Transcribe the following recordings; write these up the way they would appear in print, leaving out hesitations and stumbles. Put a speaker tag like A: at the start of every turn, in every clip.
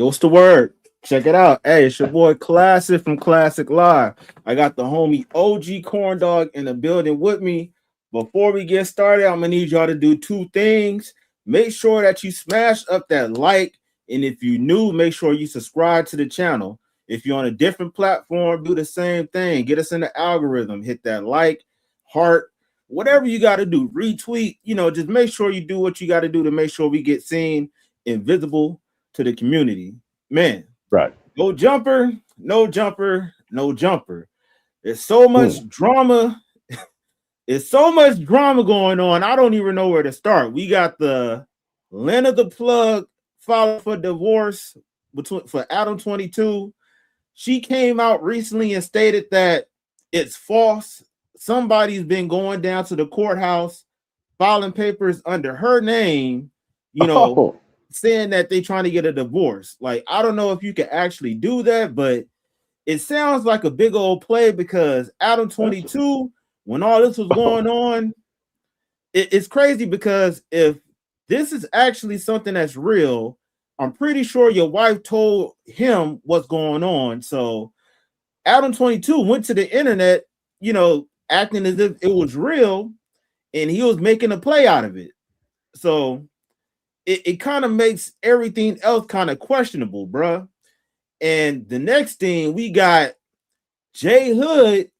A: Yo, what's the word? Check it out. Hey, it's your boy Klasic from Klasic Live. I got the homie OG Corn Dog in the building with me. Before we get started, I'm gonna need y'all to do two things. Make sure that you smash up that like, and if you new, make sure you subscribe to the channel. If you're on a different platform, do the same thing. Get us in the algorithm. Hit that like, heart, whatever you got to do. Retweet. Just make sure you do what you got to do to make sure we get seen and visible to the community. Man,
B: right.
A: No jumper, no jumper, no jumper. There's so much drama. It's so much drama going on. I don't even know where to start. We got the Lena the Plug filed for divorce for Adam22. She came out recently and stated that it's false. Somebody's been going down to the courthouse, filing papers under her name, saying that they're trying to get a divorce. Like, I don't know if you can actually do that, but it sounds like a big old play because Adam22, when all this was going on, it's crazy because if this is actually something that's real, I'm pretty sure your wife told him what's going on. So Adam22 went to the internet, acting as if it was real, and he was making a play out of it. So it kind of makes everything else kind of questionable, bruh. And the next thing, we got JHood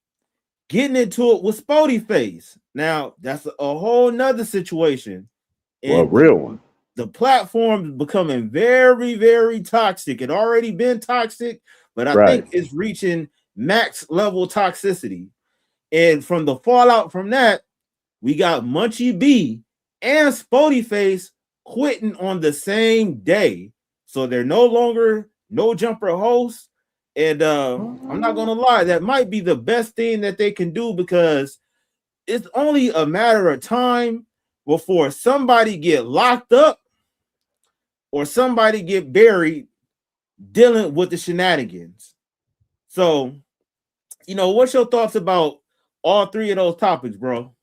A: getting into it with Spoetyface. Now, that's a whole nother situation.
B: Well, a real one.
A: The platform is becoming very, very toxic. It already been toxic, but I think it's reaching max level toxicity. And from the fallout from that, we got Munchie B and Spoetyface quitting on the same day. So they're no longer No Jumper hosts. And I'm not gonna lie, that might be the best thing that they can do because it's only a matter of time before somebody get locked up or somebody get buried dealing with the shenanigans. So, what's your thoughts about all three of those topics, bro?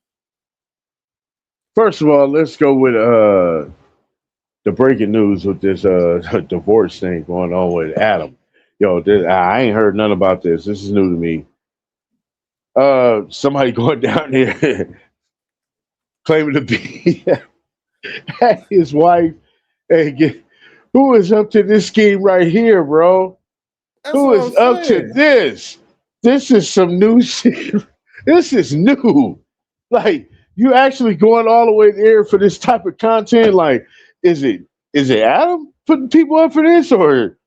B: First of all, let's go with the breaking news with this divorce thing going on with Adam. I ain't heard none about this. This is new to me. Somebody going down there claiming to be his wife. Hey, who is up to this scheme right here, bro? Who is up to this? This is some new shit. This is new. Like, you actually going all the way there for this type of content? Like, is it Adam putting people up for this or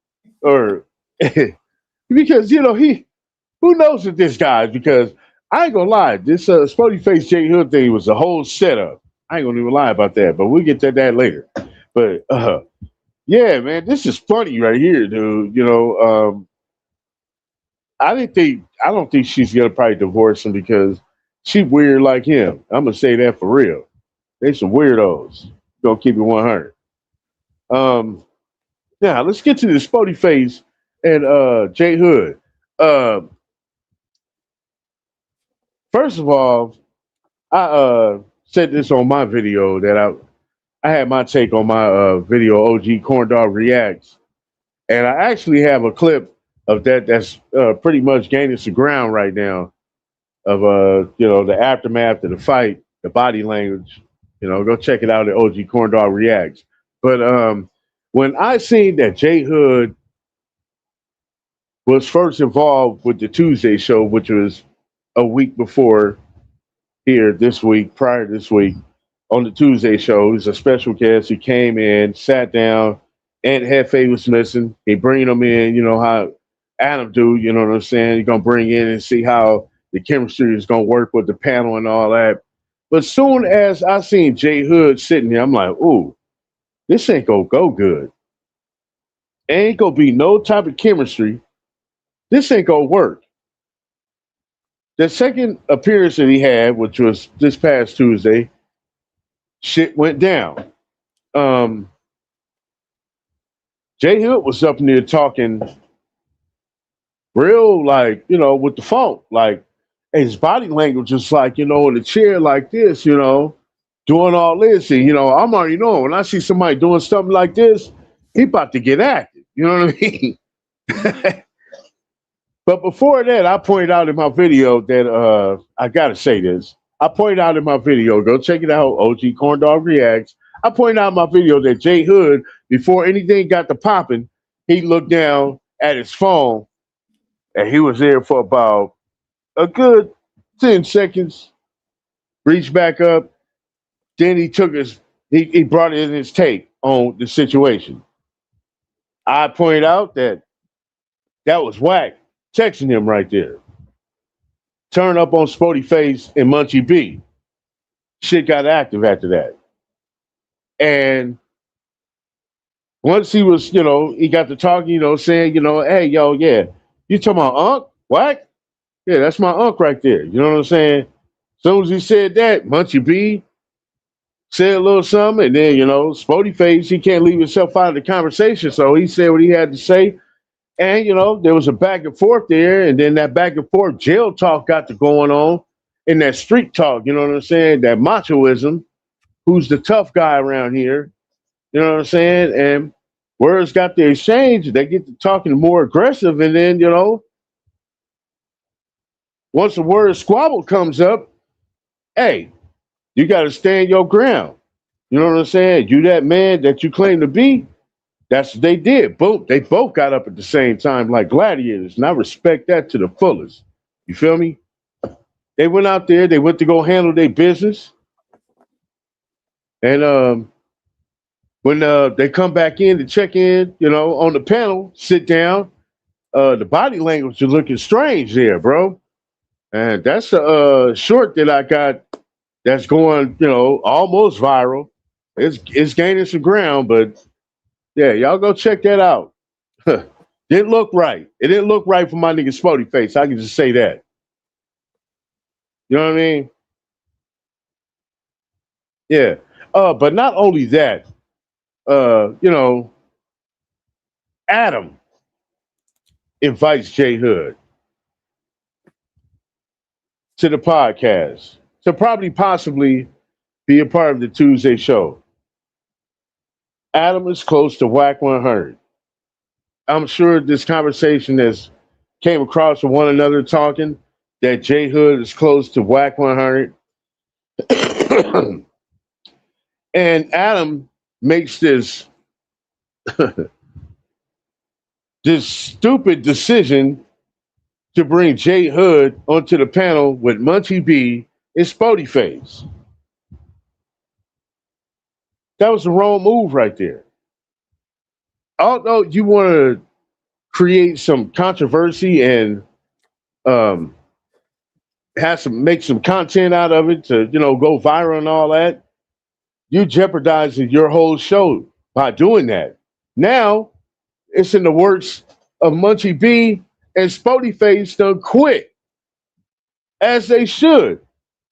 B: because who knows with this guy? Because I ain't gonna lie, this Spoetyface JHood thing was a whole setup. I ain't gonna even lie about that, but we'll get to that later. But yeah, man, this is funny right here, dude. I don't think she's gonna probably divorce him because she's weird like him. I'm gonna say that for real. They some weirdos. Gonna keep it 100. Now let's get to the Spoetyface and JHood. First of all, I said this on my video that I had my take on my video OG Corn Dog Reacts, and I actually have a clip of that that's pretty much gaining some ground right now of the aftermath of the fight, the body language. Go check it out at OG Corn Dog Reacts. But when I seen that JHood was first involved with the Tuesday show, which was a week before here this week, prior to this week, on the Tuesday show, he was a special guest. He came in, sat down, and Hefe was missing. He bringing him in, how Adam do, you know what I'm saying? You're going to bring in and see how the chemistry is going to work with the panel and all that. But soon as I seen JHood sitting here, I'm like, ooh, this ain't going to go good. Ain't going to be no type of chemistry. This ain't going to work. The second appearance that he had, which was this past Tuesday, shit went down. JHood was up in there talking real, like, with the phone. Like, his body language was like, in the chair like this, doing all this. And, I'm already knowing when I see somebody doing something like this, he about to get active. You know what I mean? But before that, I pointed out in my video that I gotta say this. I pointed out in my video, go check it out, OG Corn Dog Reacts. I pointed out in my video that JHood, before anything got to popping, he looked down at his phone and he was there for about a good 10 seconds, reached back up, then he brought in his take on the situation. I pointed out that was whack, texting him right there. Turn up on Spoetyface and Munchie B. Shit got active after that. And once he was, he got to talking, saying, hey, yo, yeah, you talking about Unc? What? Yeah, that's my Unc right there. You know what I'm saying? As soon as he said that, Munchie B said a little something, and then, Spoetyface, he can't leave himself out of the conversation, so he said what he had to say. And, there was a back and forth there, and then that back and forth jail talk got to going on, and that street talk, you know what I'm saying? That machoism, who's the tough guy around here, you know what I'm saying? And words got the exchange, they get to talking more aggressive, and then, once the word squabble comes up, hey, you got to stand your ground. You know what I'm saying? You that man that you claim to be, that's what they did. Both they both got up at the same time like gladiators, and I respect that to the fullest. You feel me? They went out there, they went to go handle their business. And when they come back in to check in, on the panel, sit down, the body language is looking strange there, bro. And that's a short that I got that's going, almost viral. It's gaining some ground, but yeah, y'all go check that out. Didn't look right. It didn't look right for my nigga Spoetyface. I can just say that. You know what I mean? Yeah. But not only that, Adam invites JHood to the podcast to probably possibly be a part of the Tuesday show. Adam is close to whack 100. I'm sure this conversation has came across from one another talking that JHood is close to whack 100. And Adam makes this this stupid decision to bring JHood onto the panel with Munchie B and Spoetyface. That was the wrong move right there. Although you want to create some controversy and make some content out of it to go viral and all that, you jeopardizing your whole show by doing that. Now it's in the works of Munchie B and Spoetyface to quit, as they should,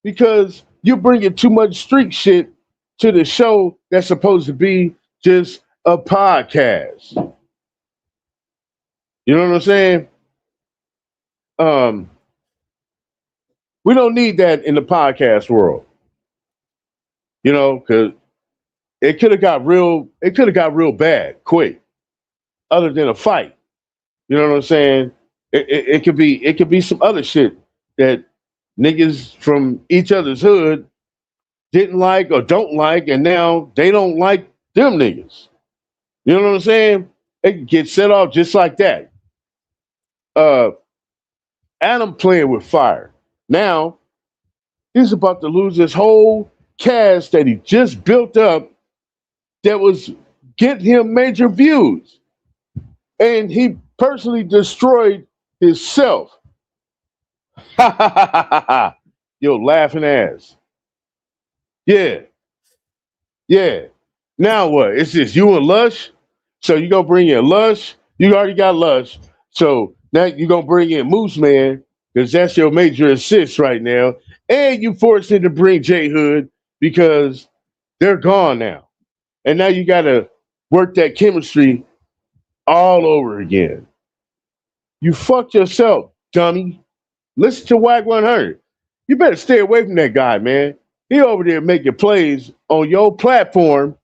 B: because you're bringing too much street shit to the show that's supposed to be just a podcast. You know what I'm saying? We don't need that in the podcast world. Because it could have got real bad quick, other than a fight. You know what I'm saying? It could be some other shit that niggas from each other's hood didn't like or don't like, and now they don't like them niggas. You know what I'm saying? It can get set off just like that. Adam playing with fire. Now, he's about to lose his whole cast that he just built up that was getting him major views. And he personally destroyed himself. Ha ha ha ha ha ha. Yo, laughing ass. Yeah. Yeah. Now what? It's just you and Lush. So you gonna bring in Lush. You already got Lush. So now you gonna bring in Moose Man, because that's your major assist right now. And you forced him to bring JHood because they're gone now. And now you gotta work that chemistry all over again. You fucked yourself, dummy. Listen to Whack 100. You better stay away from that guy, man. He over there making plays on your platform,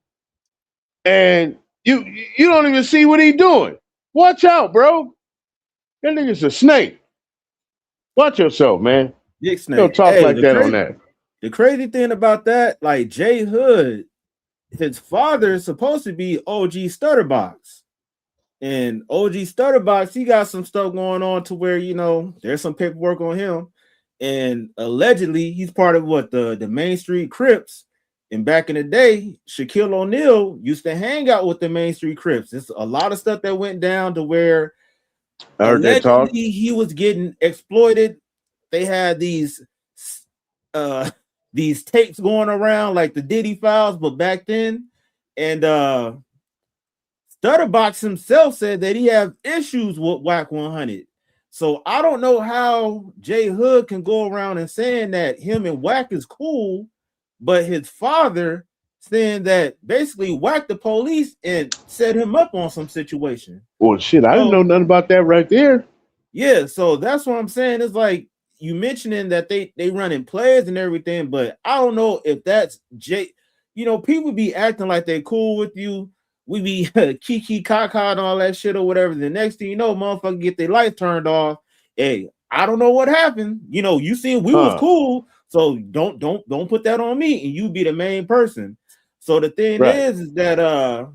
B: and you don't even see what he's doing. Watch out, bro. That nigga's a snake. Watch yourself, man.
A: Big snake.
B: Don't talk like that on that.
A: The crazy thing about that, like JHood, his father is supposed to be OG Stutterbox. And OG Stutterbox, he got some stuff going on to where, there's some paperwork on him. And allegedly, he's part of the Main Street Crips. And back in the day, Shaquille O'Neal used to hang out with the Main Street Crips. It's a lot of stuff that went down to where allegedly he was getting exploited. They had these tapes going around like the Diddy files, but back then, and Stutterbox himself said that he have issues with Whack 100. So I don't know how JHood can go around and saying that him and Whack is cool, but his father saying that basically Whack the police and set him up on some situation.
B: Well, shit, I didn't know nothing about that right there.
A: Yeah, so that's what I'm saying. It's like you mentioning that they running plays and everything, but I don't know if that's people be acting like they cool with you. We be kiki kaka and all that shit or whatever. The next thing you know, motherfucker get their lights turned off. Hey, I don't know what happened. You seen we was cool, so don't put that on me, and you be the main person. So the thing is that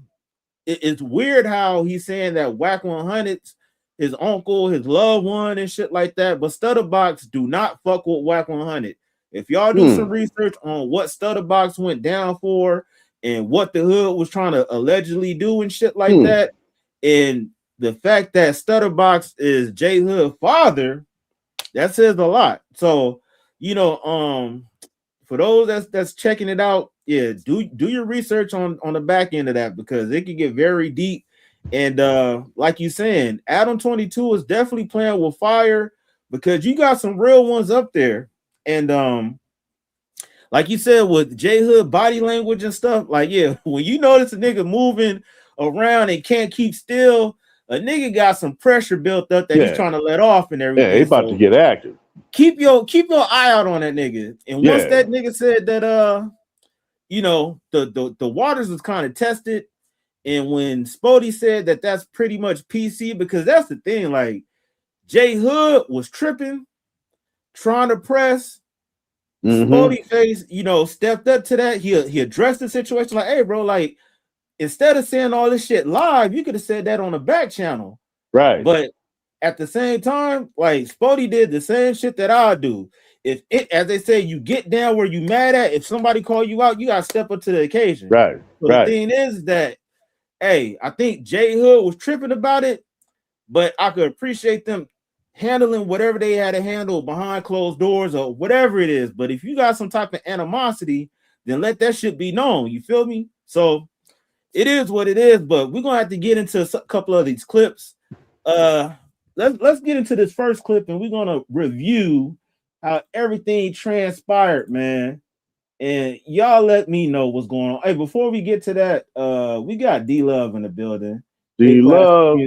A: it's weird how he's saying that Whack 100's his uncle, his loved one, and shit like that. But Stutterbox do not fuck with Whack 100. If y'all do some research on what Stutterbox went down for and what the hood was trying to allegedly do and shit like that, and the fact that Stutterbox is JHood's father, that says a lot. So, for those that's checking it out, yeah, do your research on the back end of that, because it can get very deep. And like you saying, Adam22 is definitely playing with fire, because you got some real ones up there. And like you said, with JHood body language and stuff, like, yeah, when you notice a nigga moving around and can't keep still, a nigga got some pressure built up that he's trying to let off and everything.
B: Yeah, he's about to get active.
A: Keep your eye out on that nigga. And once that nigga said that the waters was kind of tested, and when Spody said that that's pretty much PC, because that's the thing, like JHood was tripping, trying to press. Spoetyface, stepped up to that. He addressed the situation like, hey, bro, like, instead of saying all this shit live, you could have said that on the back channel.
B: Right.
A: But at the same time, like, Spody did the same shit that I do. If it, as they say, you get down where you mad at, if somebody call you out, you gotta step up to the occasion.
B: Right.
A: So the thing is that, hey, I think JHood was tripping about it, but I could appreciate them handling whatever they had to handle behind closed doors or whatever it is. But if you got some type of animosity, then let that shit be known. You feel me? So it is what it is. But we're gonna have to get into a couple of these clips. Let's get into this first clip, and we're gonna review how everything transpired, man. And y'all let me know what's going on. Hey, before we get to that, we got D-Love in the building.
B: D-Love,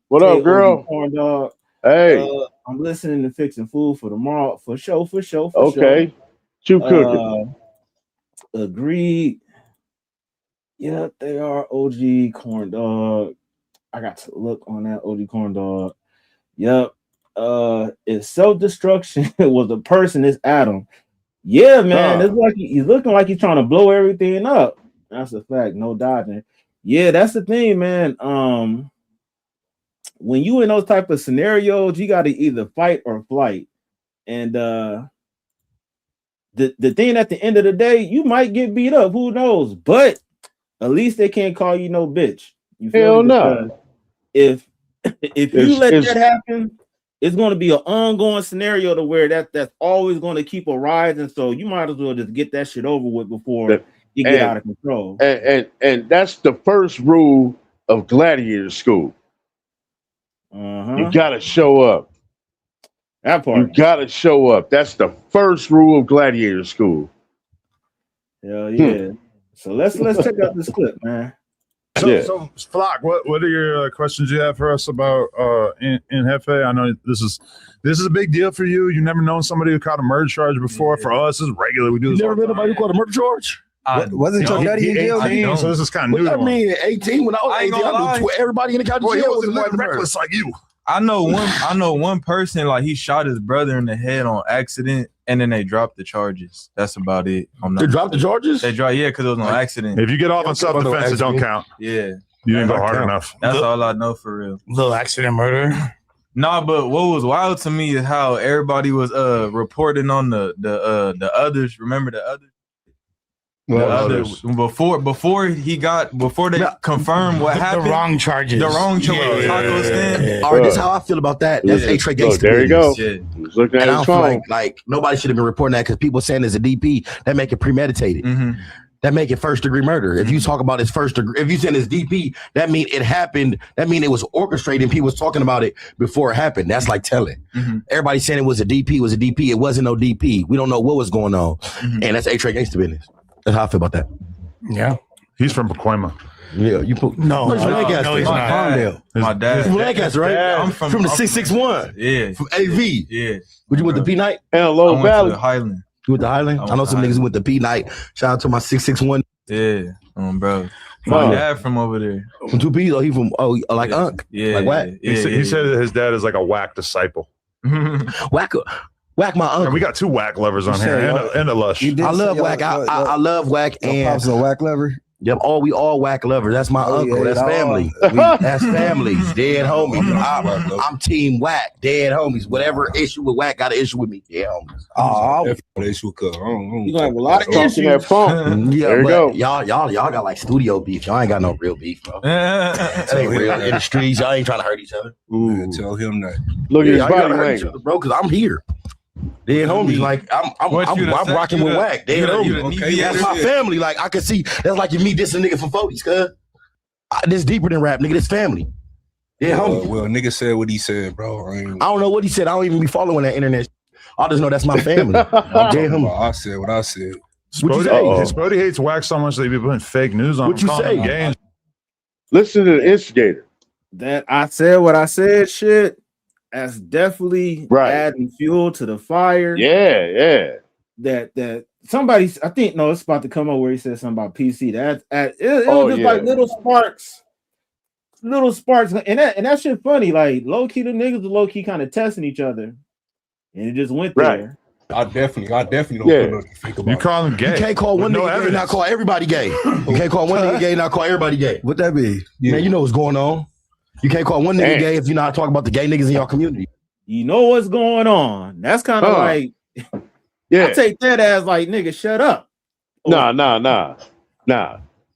B: what up, girl?
A: Corn dog.
B: Hey,
A: I'm listening to Fixing Food for tomorrow, for sure.
B: Okay, you cooking?
A: Agreed. Yep, they are OG Corn Dog. I got to look on that OG Corn Dog. Yep. It's self-destruction. It was a person. It's Adam. Yeah, man. It's like he's looking like he's trying to blow everything up. That's a fact. No dodging. Yeah, that's the thing, man. When you in those type of scenarios, you got to either fight or flight. And the thing at the end of the day, you might get beat up. Who knows? But at least they can't call you no bitch. You feel
B: Hell
A: me?
B: no.
A: If you let that happen, it's going to be an ongoing scenario to where that's always going to keep a rising. So you might as well just get that shit over with before you get out of control.
B: And that's the first rule of gladiator school. You gotta show up.
A: That part.
B: You gotta show up. That's the first rule of gladiator school.
A: Hell yeah. So let's check out this clip, man.
C: So Flock, what are your questions you have for us about in Hefe? I know this is a big deal for you. You never known somebody who caught a murder charge before. For us, it's regular. We do this.
D: You never met nobody who caught a murder charge? Wasn't your daddy in jail?
C: 18, so this is kind of new.
E: What I mean, 18 when I was 18, I knew everybody in the county jail
C: wasn't
E: was
C: reckless like you.
F: I know one person, like, he shot his brother in the head on accident, and then they dropped the charges. That's about it.
E: They dropped the charges?
F: They dropped, yeah, because it was on accident.
C: If you get off on self-defense, it don't count.
F: Yeah.
C: You didn't go hard enough.
F: That's all I know for real.
G: Little accident murder.
F: Nah, but what was wild to me is how everybody was reporting on the others. Remember the others? Before they confirmed what happened.
G: The wrong charges.
F: The wrong charges. Taco stand.
E: All right, this is how I feel about that. That's A-Trey gangster.
B: There you go.
F: Yeah.
B: He's looking at his phone.
E: Like nobody should have been reporting that because people saying it's a DP. That make it premeditated. That make it first degree murder. If you talk about his first degree, if you saying it's DP, that mean it happened. That mean it was orchestrated and people was talking about it before it happened. That's like telling. Everybody saying it was a DP, was a DP. It wasn't no DP. We don't know what was going on. And that's A-Trey gangster business. That's how I feel about that.
G: Yeah.
C: He's from Pacoima.
E: Yeah, you put
G: no, he's
E: not.
F: My dad.
E: From Lancaster, right?
F: I'm
E: from the 661.
F: Yeah.
E: From AV.
F: Yeah.
E: Would you with the P Night?
B: And Low Valley.
F: Highland.
E: You with the Highland? I know some niggas went to P Night. Shout out to my 661.
F: Yeah, bro. My dad from over there.
E: From 2P, or he from like Unc?
F: Yeah.
E: Like Whack?
C: He said that his dad is like a Whack disciple.
E: Whack my uncle.
C: And we got two Whack lovers on here and a Lush.
E: I love Whack. I love Whack. And
D: pops a Whack lover.
E: Yep, we all Whack lovers. That's my uncle.
D: Yeah,
E: that's family. That's families. Dead homies. I'm team Whack. Dead homies. Whatever issue with Whack got an issue with me. Dead homies.
D: You
A: gonna have a lot of issues.
B: That phone.
E: Yeah,
B: there you go.
E: Y'all got like studio beef. Y'all ain't got no real beef, bro. That ain't real in the streets. Y'all ain't trying to hurt each other.
D: Tell him that.
B: Look at his
E: y'all
B: body
E: gotta hurt
B: language,
E: each other, bro. Because I'm here. Dead homies, like I'm rocking with Whack. Dead homies. That's my family. Like I can see. That's like you meet this nigga from 40s, cuz. This deeper than rap, nigga. This family. Yeah, homie.
D: Well, nigga said what he said, bro.
E: I don't know what he said. I don't even be following that internet. I just know that's my family.
D: I said what I said.
E: What you say?
C: Spotty hates Whack so much that he be putting fake news on.
E: What you say?
B: Listen to the instigator.
A: That I said what I said. Shit. That's definitely adding fuel to the fire.
B: Yeah.
A: That somebody, I think, no, it's about to come up where he said something about PC. It was just like little sparks, and that shit funny. Like low key, the niggas are low key kind of testing each other, and it just went there.
D: I definitely don't put nothing fake about it.
C: You call him gay.
E: You can't call one nigga gay and not call everybody gay. You can't call one nigga gay and not call everybody gay.
D: What that be?
E: Man, you know what's going on. You can't call one nigga gay if you're not talking about the gay niggas in your community.
A: You know what's going on. That's kind of like, I take that as like, nigga, shut up.
B: Nah.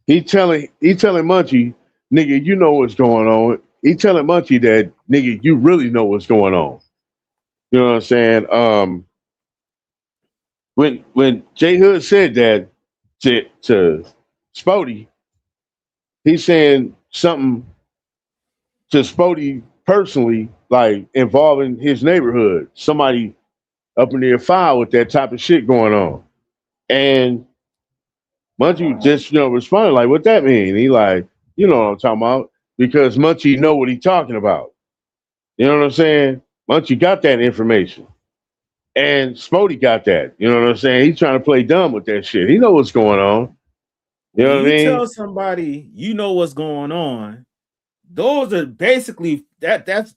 B: He telling Munchie, nigga, you know what's going on. He telling Munchie that, nigga, you really know what's going on. You know what I'm saying? When JHood said that to Spoety, he's saying something to Spoety personally, like involving his neighborhood, somebody up in their file with that type of shit going on. And Munchie just, responded like, what that mean? He like, you know what I'm talking about? Because Munchie know what he talking about. You know what I'm saying? Munchie got that information. And Spoety got that. You know what I'm saying? He's trying to play dumb with that shit. He know what's going on. You know what I mean?
A: You tell somebody you know what's going on. Those are basically that's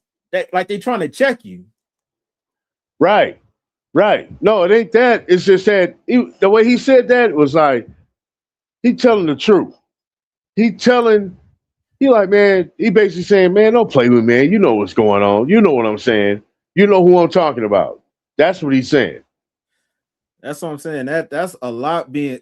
A: like they trying to check you.
B: Right. No, it ain't that. It's just that the way he said that was like he telling the truth. He like, man, he basically saying, man, don't play with me, man. You know what's going on. You know what I'm saying. You know who I'm talking about. That's what he's saying.
A: That's what I'm saying. That's a lot being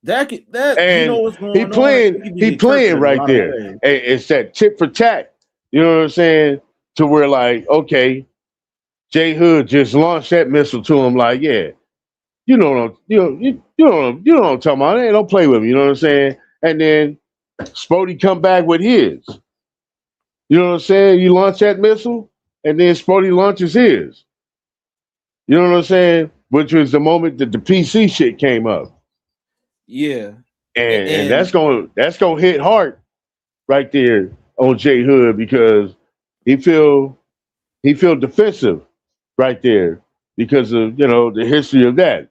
A: that
B: and
A: you know what's going on.
B: He playing right there. It's that tit for tat. You know what I'm saying? To where like, okay, JHood just launched that missile to him, like, yeah, you know what I'm talking about. Hey, don't play with me, you know what I'm saying? And then Spoety come back with his. You know what I'm saying? You launch that missile, and then Spoety launches his. You know what I'm saying? Which was the moment that the PC shit came up.
A: Yeah.
B: And that's gonna hit hard right there on JHood because he feel defensive right there because of the history of that.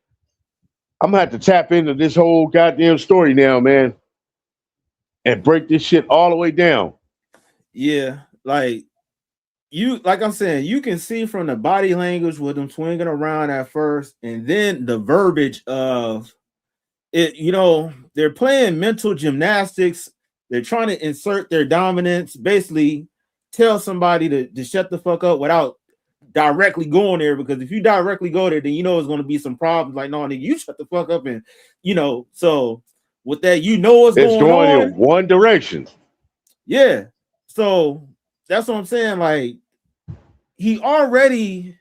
B: I'm gonna have to tap into this whole goddamn story now, man, and break this shit all the way down.
A: Yeah, like I'm saying, you can see from the body language with them swinging around at first, and then the verbiage of it. You know, they're playing mental gymnastics. They're trying to insert their dominance, basically tell somebody to shut the fuck up without directly going there, because if you directly go there, then you know it's going to be some problems. Like, no, nigga, you shut the fuck up, and you know. So with that, you know what's going on.
B: In one direction.
A: Yeah. So that's what I'm saying. Like, he already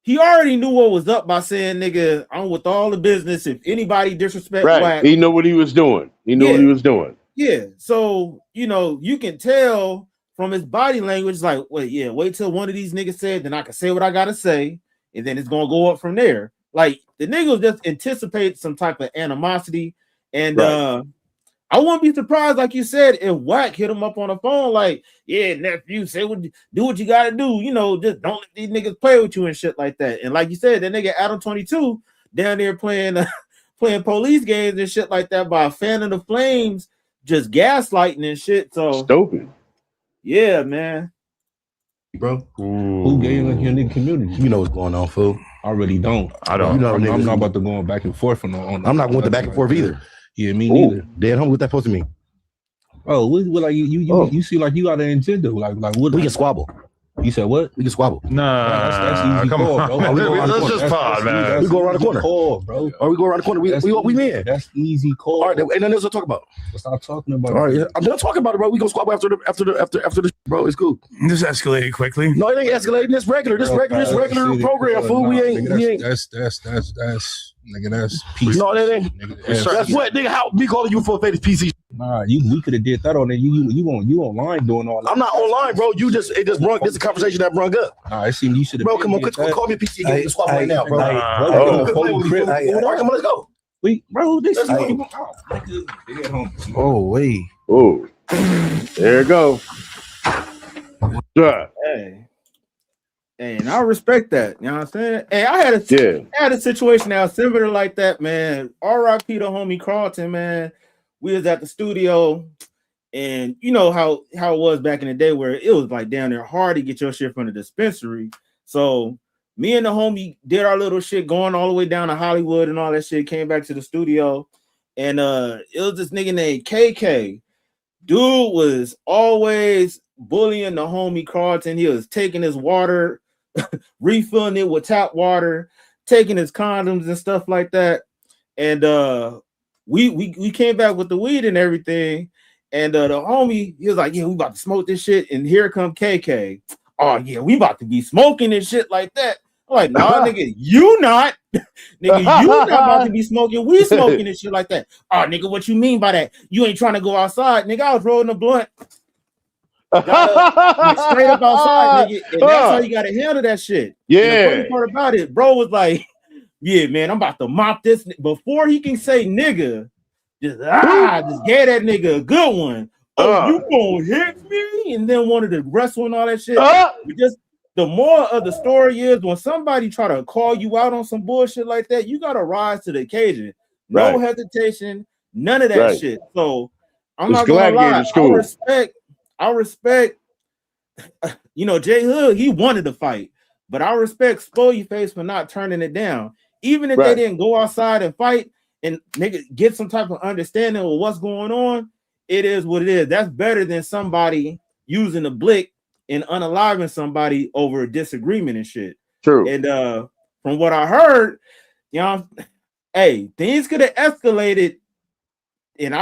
A: knew what was up by saying, "Nigga, I'm with all the business. If anybody disrespect Black,"
B: he knew what he was doing. What he was doing.
A: Yeah. So you know, you can tell from his body language, like, wait till one of these niggas said, then I can say what I gotta say, and then it's gonna go up from there. Like, the niggas just anticipate some type of animosity, and I wouldn't be surprised, like you said, if Wack hit him up on the phone, like, yeah, nephew, do what you gotta do, you know, just don't let these niggas play with you and shit like that. And like you said, that nigga Adam22 down there playing police games and shit like that by fanning the flames, just gaslighting and shit. So
B: stupid.
A: Yeah, man.
H: Bro, who gave in your nigga community?
E: You know what's going on, fool.
H: I really don't.
E: I don't. You know,
H: I'm not about to go back and forth on.
E: I'm not going to back and forth either.
H: Yeah, me neither.
E: Dead home, what that supposed to mean?
H: Oh, what like you see like you got an agenda, like what?
E: We can squabble.
H: You said what?
E: We can squabble.
C: Nah,
H: that's easy.
C: come
H: call,
C: on,
H: bro.
C: let's just pod, man.
E: We go around the corner,
H: bro.
E: Or we go around the corner. We in.
H: That's easy call.
E: All right, and then there's what to talk about.
H: Stop talking about.
E: All right, I'm not talking about it, bro. We gonna squabble after the bro. It's cool.
G: This escalated quickly.
E: No, it ain't escalating. This regular program, fool. We ain't.
H: That's nigga. That's PC.
E: No, that ain't. That's what, nigga. How me calling you for a fake PC?
H: Nah, we could have did that on there. You online doing all that.
E: I'm not online, bro. This is a conversation that brung up.
H: Nah, it seemed you should have.
E: Bro, come on, call me a PC. Get swap right now, bro. Let's go.
H: Bro, this is.
E: Oh wait.
B: Oh, there you go.
A: Hey, and I respect that. You know what I'm saying? Hey, I had a situation now similar like that, man. R.I.P. to homie Carlton, man. We was at the studio, and you know how it was back in the day where it was like down there hard to get your shit from the dispensary. So me and the homie did our little shit going all the way down to Hollywood and all that shit, came back to the studio, and it was this nigga named KK. Dude was always bullying the homie Carlton. He was taking his water, refilling it with tap water, taking his condoms and stuff like that. And we came back with the weed and everything. And the homie, he was like, yeah, we about to smoke this shit. And here come KK. Oh yeah, we about to be smoking and shit like that. I'm like, nah, nigga, you not. Nigga, you not about to be smoking. We smoking and shit like that. Oh, nigga, what you mean by that? You ain't trying to go outside. Nigga, I was rolling a blunt. Straight up outside, nigga. And that's how you gotta handle that shit.
B: Yeah.
A: And the funny part about it, bro was like, yeah, man, I'm about to mop this. Before he can say nigga, just gave that nigga a good one. Oh, you gonna hit me? And then wanted to wrestle and all that shit. Just the moral of the story is when somebody try to call you out on some bullshit like that, you gotta rise to the occasion. No hesitation, none of that shit. So I'm not gonna lie. I respect, you know, JHood, he wanted to fight, but I respect Spoetyface for not turning it down. Even if they didn't go outside and fight and nigga get some type of understanding of what's going on, it is what it is. That's better than somebody using a blick and unaliving somebody over a disagreement and shit.
B: True.
A: And from what I heard, you know, hey, things could have escalated, and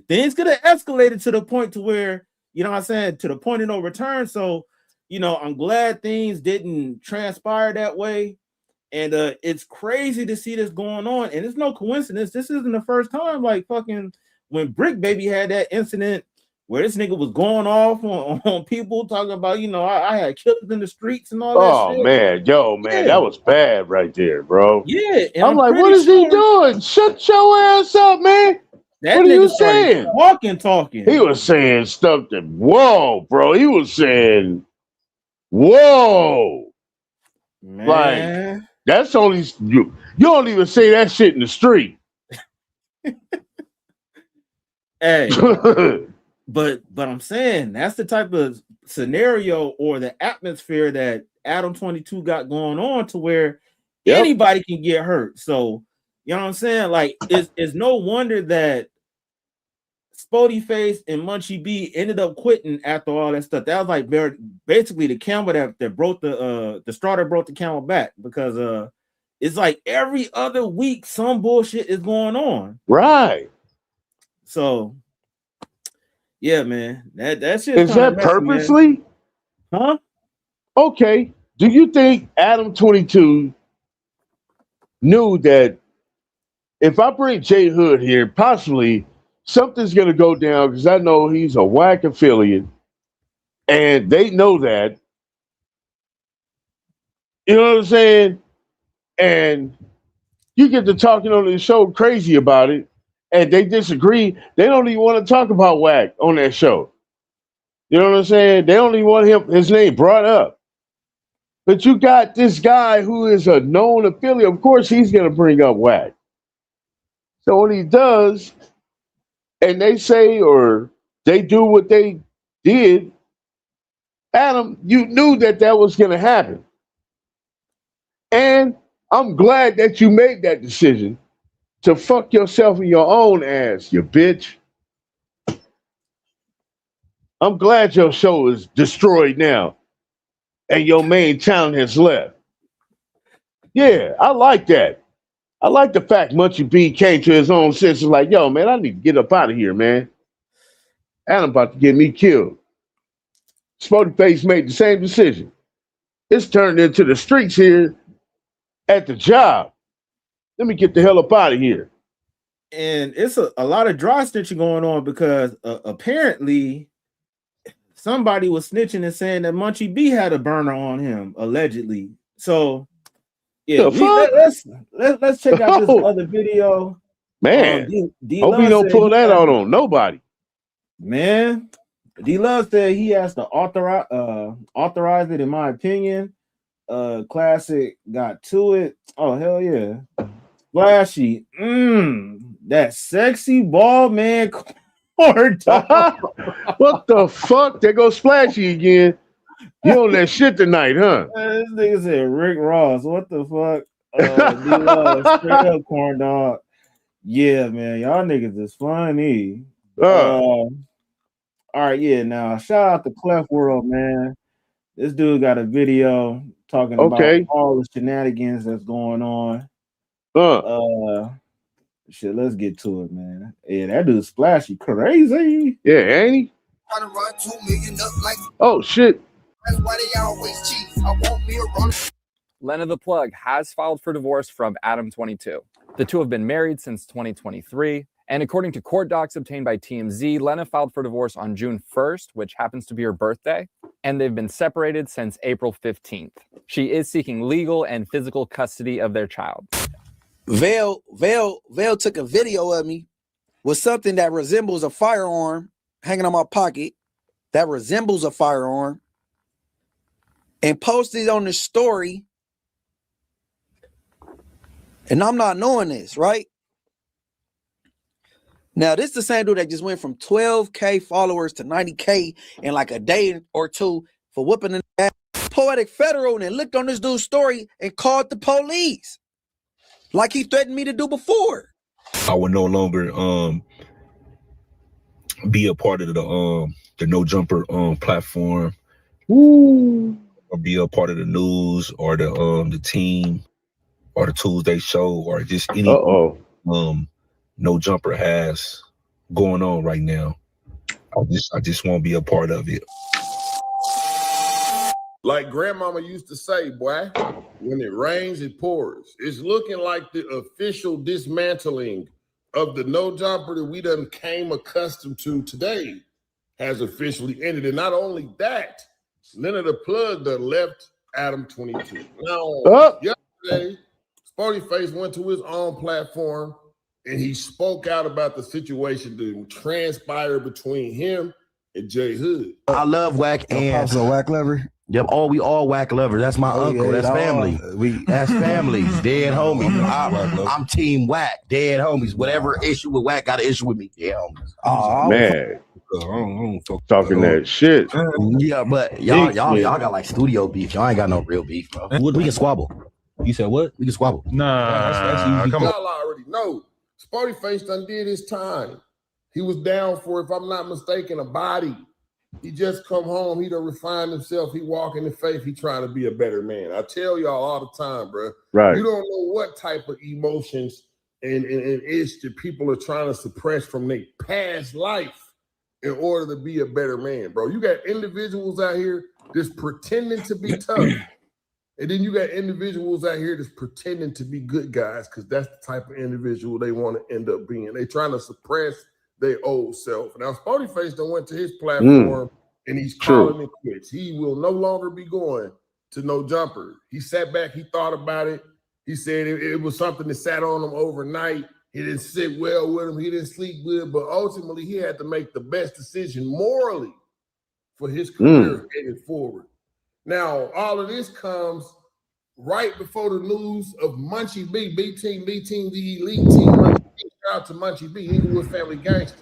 A: things could have escalated to the point to where, you know what I'm saying, to the point of no return. So, you know, I'm glad things didn't transpire that way. And it's crazy to see this going on. And it's no coincidence. This isn't the first time, like fucking when Brick Baby had that incident where this nigga was going off on people talking about, you know, I had killers in the streets and all that shit.
B: Oh, man, that was bad right there, bro.
A: Yeah. And
B: I'm like, what is he doing? Shut your ass up, man.
A: That
B: what are you saying?
A: Talking.
B: He was saying stuff that, whoa, bro. He was saying, whoa.
A: Man.
B: That's only you. You don't even say that shit in the street.
A: Hey, but I'm saying that's the type of scenario or the atmosphere that Adam22 got going on to where anybody can get hurt. So you know what I'm saying? Like, it's no wonder that Spoetyface and Munchie B ended up quitting after all that stuff. That was like basically the camel that broke the straw that broke the camel back, because it's like every other week some bullshit is going on.
B: Right.
A: So yeah, man. That shit
B: is that purposely?
A: Man. Huh?
B: Okay. Do you think Adam22 knew that if I bring JHood here, possibly something's gonna go down, because I know he's a whack affiliate, and they know that. You know what I'm saying? And you get to talking on the show crazy about it, and they disagree. They don't even want to talk about whack on that show. You know what I'm saying? They don't even want his name brought up. But you got this guy who is a known affiliate. Of course, he's gonna bring up whack. So when he does, and they say or they do what they did, Adam, you knew that was going to happen. And I'm glad that you made that decision to fuck yourself in your own ass, you bitch. I'm glad your show is destroyed now and your main talent has left. Yeah, I like that. I like the fact Munchie B came to his own senses like, yo, man, I need to get up out of here, man. Adam about to get me killed. Spoetyface made the same decision. It's turned into the streets here at the job. Let me get the hell up out of here.
A: And it's a lot of dry snitching going on, because apparently somebody was snitching and saying that Munchie B had a burner on him, allegedly. So yeah, let's check out this other video.
B: Man, hope he don't pull that out on nobody.
A: Man, D-Love said he has to authorize it, in my opinion. Klasic got to it. Oh, hell yeah. Flashy. That sexy ball man corn dog.
B: What the fuck? There goes Splashy again. You on that shit tonight, huh?
A: This nigga said Rick Ross. What the fuck? D-Love, straight up corn dog. Yeah, man. Y'all niggas is funny. All right, yeah. Now shout out to Clef World, man. This dude got a video talking about all the shenanigans that's going on. Shit, let's get to it, man. Yeah, that dude's Splashy crazy.
B: Yeah, ain't he? Oh shit.
I: That's why they always cheat. I won't be around.
J: Lena the Plug has filed for divorce from Adam22. The two have been married since 2023. And according to court docs obtained by TMZ, Lena filed for divorce on June 1st, which happens to be her birthday. And they've been separated since April 15th. She is seeking legal and physical custody of their child.
I: Vail took a video of me with something that resembles a firearm hanging on my pocket, that resembles a firearm, and posted on the story. And I'm not knowing this, right? Now, this is the same dude that just went from 12K followers to 90K in like a day or two for whooping the Poetic Federal, and looked on this dude's story and called the police like he threatened me to do before.
K: I would no longer be a part of the No Jumper platform.
B: Ooh.
K: Or be a part of the news or the team or the Tuesday show or just any No Jumper has going on right now. I just won't be a part of it.
L: Like grandmama used to say, boy, when it rains, it pours. It's looking like the official dismantling of the No Jumper that we done came accustomed to today has officially ended. And not only that, Lena the Plug done left Adam22. Now, yesterday, Spoetyface went to his own platform and he spoke out about the situation that transpired between him and JHood.
E: I love whack and
H: also whack lover.
E: Yep, we all whack lovers. That's my uncle. That's family. That's families. Dead homies. I'm team whack. Dead homies. Whatever issue with whack got an issue with me. Dead homies.
B: Oh man, talking that shit.
E: Yeah, but y'all got like studio beef. Y'all ain't got no real beef, bro. We can squabble.
H: You said what?
E: We can squabble.
L: Nah, come on. Y'all already know. Spoetyface done did his time. He was down for, if I'm not mistaken, a body. He just come home. He done refined himself. He walk in the faith. He trying to be a better man. I tell y'all all the time, bro.
B: Right.
L: You don't know what type of emotions and itch that people are trying to suppress from their past life in order to be a better man, bro. You got individuals out here just pretending to be tough. And then you got individuals out here that's pretending to be good guys because that's the type of individual they want to end up being. They trying to suppress their old self. Now, Spoetyface done went to his platform and he's calling it quits. He will no longer be going to No Jumper. He sat back, he thought about it. He said it was something that sat on him overnight. He didn't sit well with him. He didn't sleep good, but ultimately he had to make the best decision morally for his career headed forward. Now, all of this comes right before the news of Munchie B, B-Team, the elite team. Munchie B, shout out to Munchie B, Inglewood Family Gangster.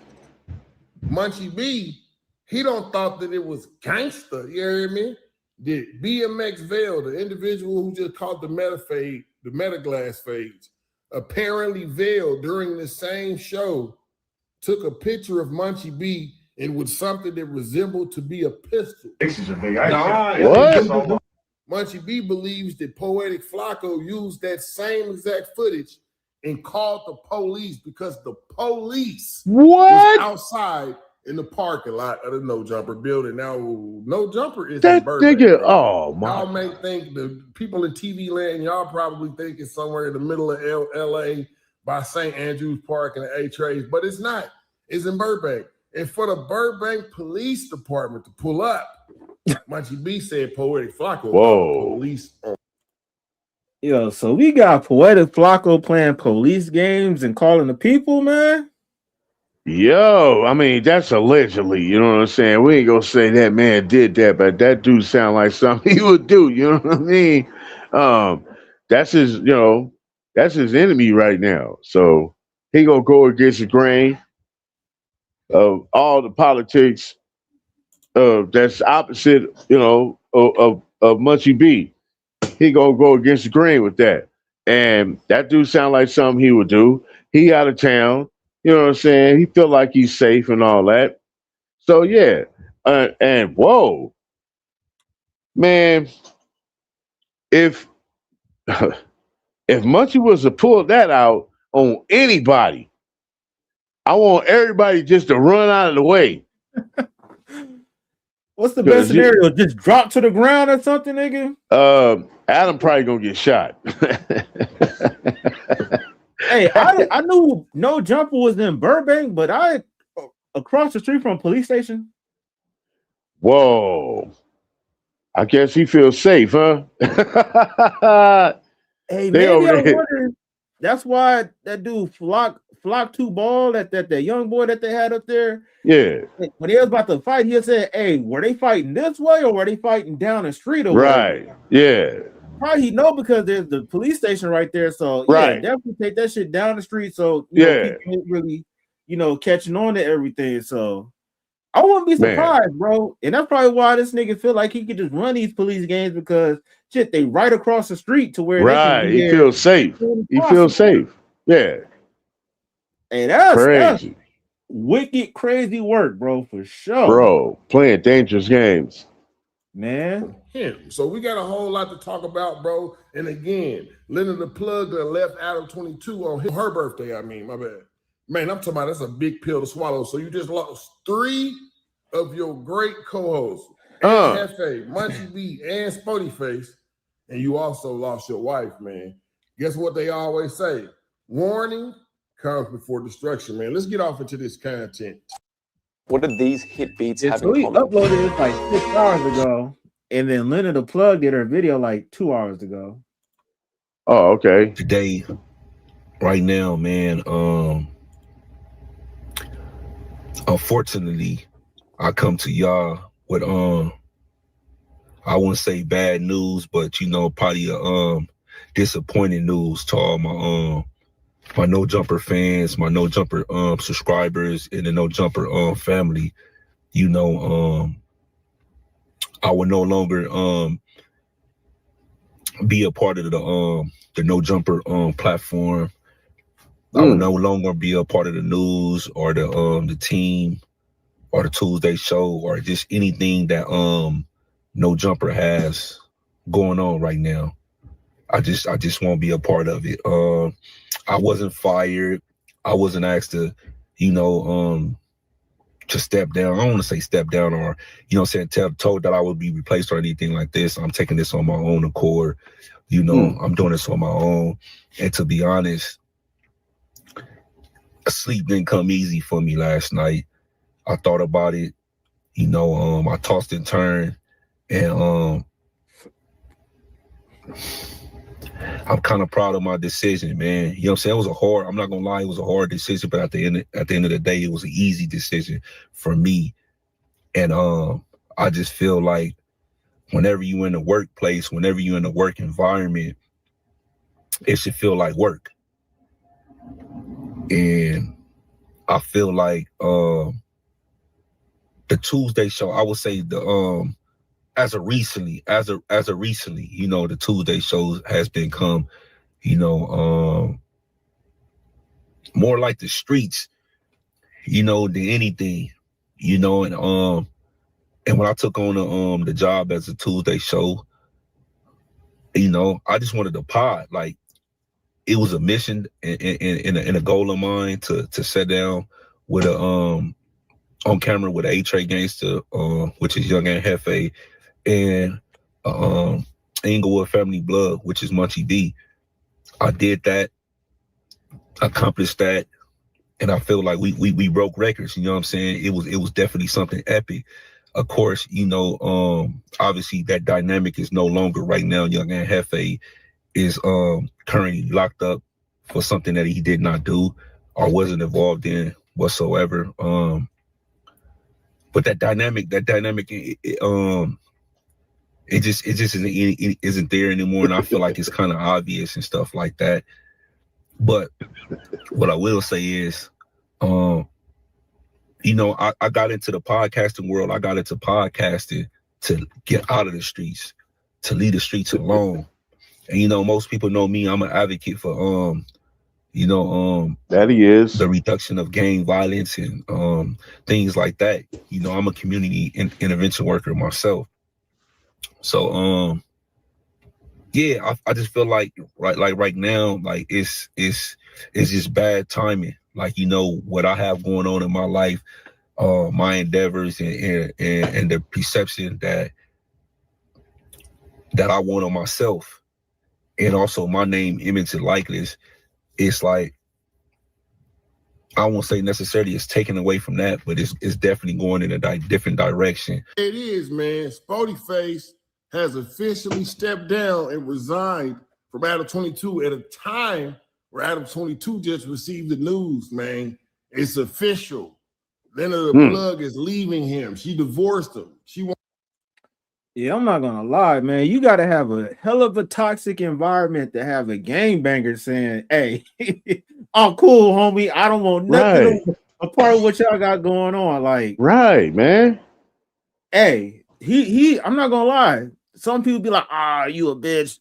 L: Munchie B, he don't thought that it was gangster, you hear me? Did BMX Veil, the individual who just caught the metaglass fade, apparently Veil during the same show took a picture of Munchie B and with something that resembled to be a pistol.
B: What?
L: Munchie B believes that Poetic Flacco used that same exact footage and called the police because the police was outside in the parking lot of the No Jumper building. Now, No Jumper is
B: that
L: in Burbank.
B: Nigga, oh my!
L: Y'all may think the people in TV land, y'all probably think it's somewhere in the middle of LA by St. Andrews Park and the A-Trays, but it's not. It's in Burbank. And for the Burbank Police Department to pull up, Munchie B said Poetic Flacco police on.
A: Yo, so we got Poetic Flacco playing police games and calling the people, man.
B: Yo, I mean, that's allegedly, you know what I'm saying? We ain't gonna say that man did that, but that dude sound like something he would do, you know what I mean? That's his, you know, that's his enemy right now. So he gonna go against the grain of all the politics that's opposite, you know, of Munchie B. He gonna go against the grain with that. And that dude sound like something he would do. He out of town. You know what I'm saying? He feel like he's safe and all that. So yeah, and whoa, man, if Munchie was to pull that out on anybody, I want everybody just to run out of the way.
A: What's the best scenario? Just drop to the ground or something, nigga?
B: Adam probably gonna get shot.
A: Hey, I knew No Jumper was in Burbank, but across the street from a police station.
B: Whoa. I guess he feels safe, huh?
A: Hey, maybe I wonder that's why that dude Flock 2 Ball, that young boy that they had up there.
B: Yeah.
A: When he was about to fight, he said, hey, were they fighting this way or were they fighting down the street?
B: Right. Yeah.
A: Probably he know because there's the police station right there. So yeah, definitely take that shit down the street. So you know, people ain't really, you know, catching on to everything. So I wouldn't be surprised, bro. And that's probably why this nigga feel like he could just run these police games because shit, they right across the street to where they can be
B: he feels safe. He feels safe. Yeah.
A: Hey, that's wicked crazy work, bro, for sure.
B: Bro, playing dangerous games.
A: Man.
L: So we got a whole lot to talk about, bro. And again, Leonard the Plug that left Adam22 on her birthday. I mean, my bad. Man, I'm talking about that's a big pill to swallow. So you just lost 3 of your great co-hosts, Hefe, Munchie B, and Spoetyface, and you also lost your wife, man. Guess what they always say? Warning comes before destruction, man. Let's get off into this content.
J: What did these hit beats have
A: so
J: in common?
A: He uploaded it like 6 hours ago, and then Leonard the Plug did her video like 2 hours ago.
B: Oh, okay.
K: Today, right now, man, unfortunately, I come to y'all with I wouldn't say bad news, but you know, probably disappointing news to all my No Jumper fans, my No Jumper subscribers, and the No Jumper family. You know, I will no longer be a part of the No Jumper platform. I will no longer be a part of the news or the team or the Tuesday show or just anything that No Jumper has going on right now. I just won't be a part of it. I wasn't fired. I wasn't asked to, you know, to step down. I don't want to say step down or, you know, told that I would be replaced or anything like this. I'm taking this on my own accord. You know, I'm doing this on my own. And to be honest, sleep didn't come easy for me last night. I thought about it. You know, I tossed and turned, and I'm kind of proud of my decision, man. You know what I'm saying? It was I'm not gonna lie, it was a hard decision, but at the end of the day, it was an easy decision for me. And I just feel like whenever you're in the workplace, whenever you're in the work environment, it should feel like work. And I feel like the Tuesday show, I would say as of recently, you know, the Tuesday show has become, you know, more like the streets, you know, than anything, you know. And when I took on the job as a Tuesday show, you know, I just wanted to pod. Like, it was a mission and a goal of mine to sit down with a on camera with a A-Tray gangster, which is Young and Hefe, and Inglewood Family Blood, which is Munchie B. I did that, accomplished that, and I feel like we broke records. You know what I'm saying? It was definitely something epic. Of course, you know, obviously that dynamic is no longer right now. Young and Hefe is currently locked up for something that he did not do or wasn't involved in whatsoever. But that dynamic, it just isn't there anymore, and I feel like it's kind of obvious and stuff like that. But what I will say is, you know, I got into the podcasting world. I got into podcasting to get out of the streets, to leave the streets alone. And you know, most people know me. I'm an advocate for you know,
B: that he is
K: the reduction of gang violence and things like that. You know, I'm a community intervention worker myself. So yeah, I just feel like right now, like it's just bad timing. Like, you know, what I have going on in my life, my endeavors and the perception that I want on myself, and also my name, image, and likeness. It's like, I won't say necessarily it's taken away from that, but it's definitely going in a different direction.
L: It is, man. Spoetyface has officially stepped down and resigned from Adam22 at a time where Adam22 just received the news, man. It's official. Then the plug is leaving him. She divorced him.
A: Yeah, I'm not gonna lie, man. You gotta have a hell of a toxic environment to have a gangbanger saying, "Hey, I'm cool, homie. I don't want nothing a part of what y'all got going on." Like,
B: right, man.
A: Hey, he. I'm not gonna lie. Some people be like, "Ah, you a bitch."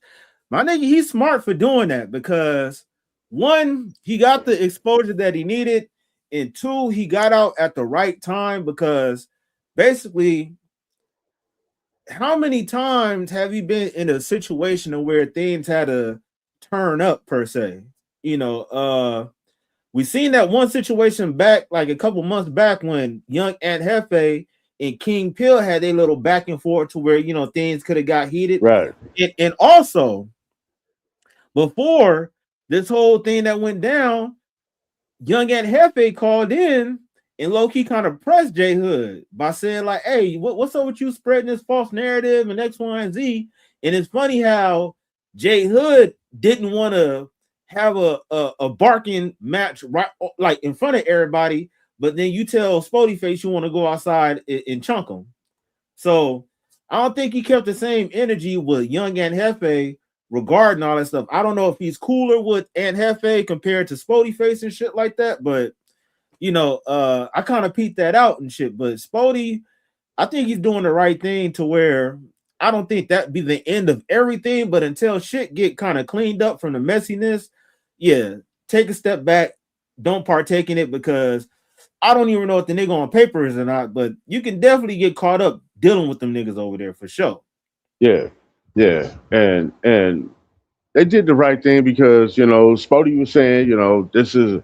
A: My nigga, he's smart for doing that because one, he got the exposure that he needed, and two, he got out at the right time because basically, how many times have you been in a situation where things had to turn up per se? You know, we seen that one situation back like a couple months back when Young Aunt Hefe and King Pill had their little back and forth to where, you know, things could have got heated.
B: Right.
A: And also, before this whole thing that went down, Young Aunt Hefe called in and low-key kind of pressed JHood by saying, like, hey, what's up with you spreading this false narrative and X, Y, and Z? And it's funny how JHood didn't want to have a barking match right like in front of everybody, but then you tell Spoetyface you want to go outside and chunk him. So I don't think he kept the same energy with young Aunt Hefe regarding all that stuff. I don't know if he's cooler with Aunt Hefe compared to Spoetyface and shit like that, but you know, I kind of peeped that out and shit. But Spoety, I think he's doing the right thing to where I don't think that'd be the end of everything, but until shit get kind of cleaned up from the messiness, yeah, take a step back, don't partake in it, because I don't even know if the nigga on paper is or not, but you can definitely get caught up dealing with them niggas over there for sure.
B: Yeah, yeah, and they did the right thing because, you know, Spoety was saying, you know, this is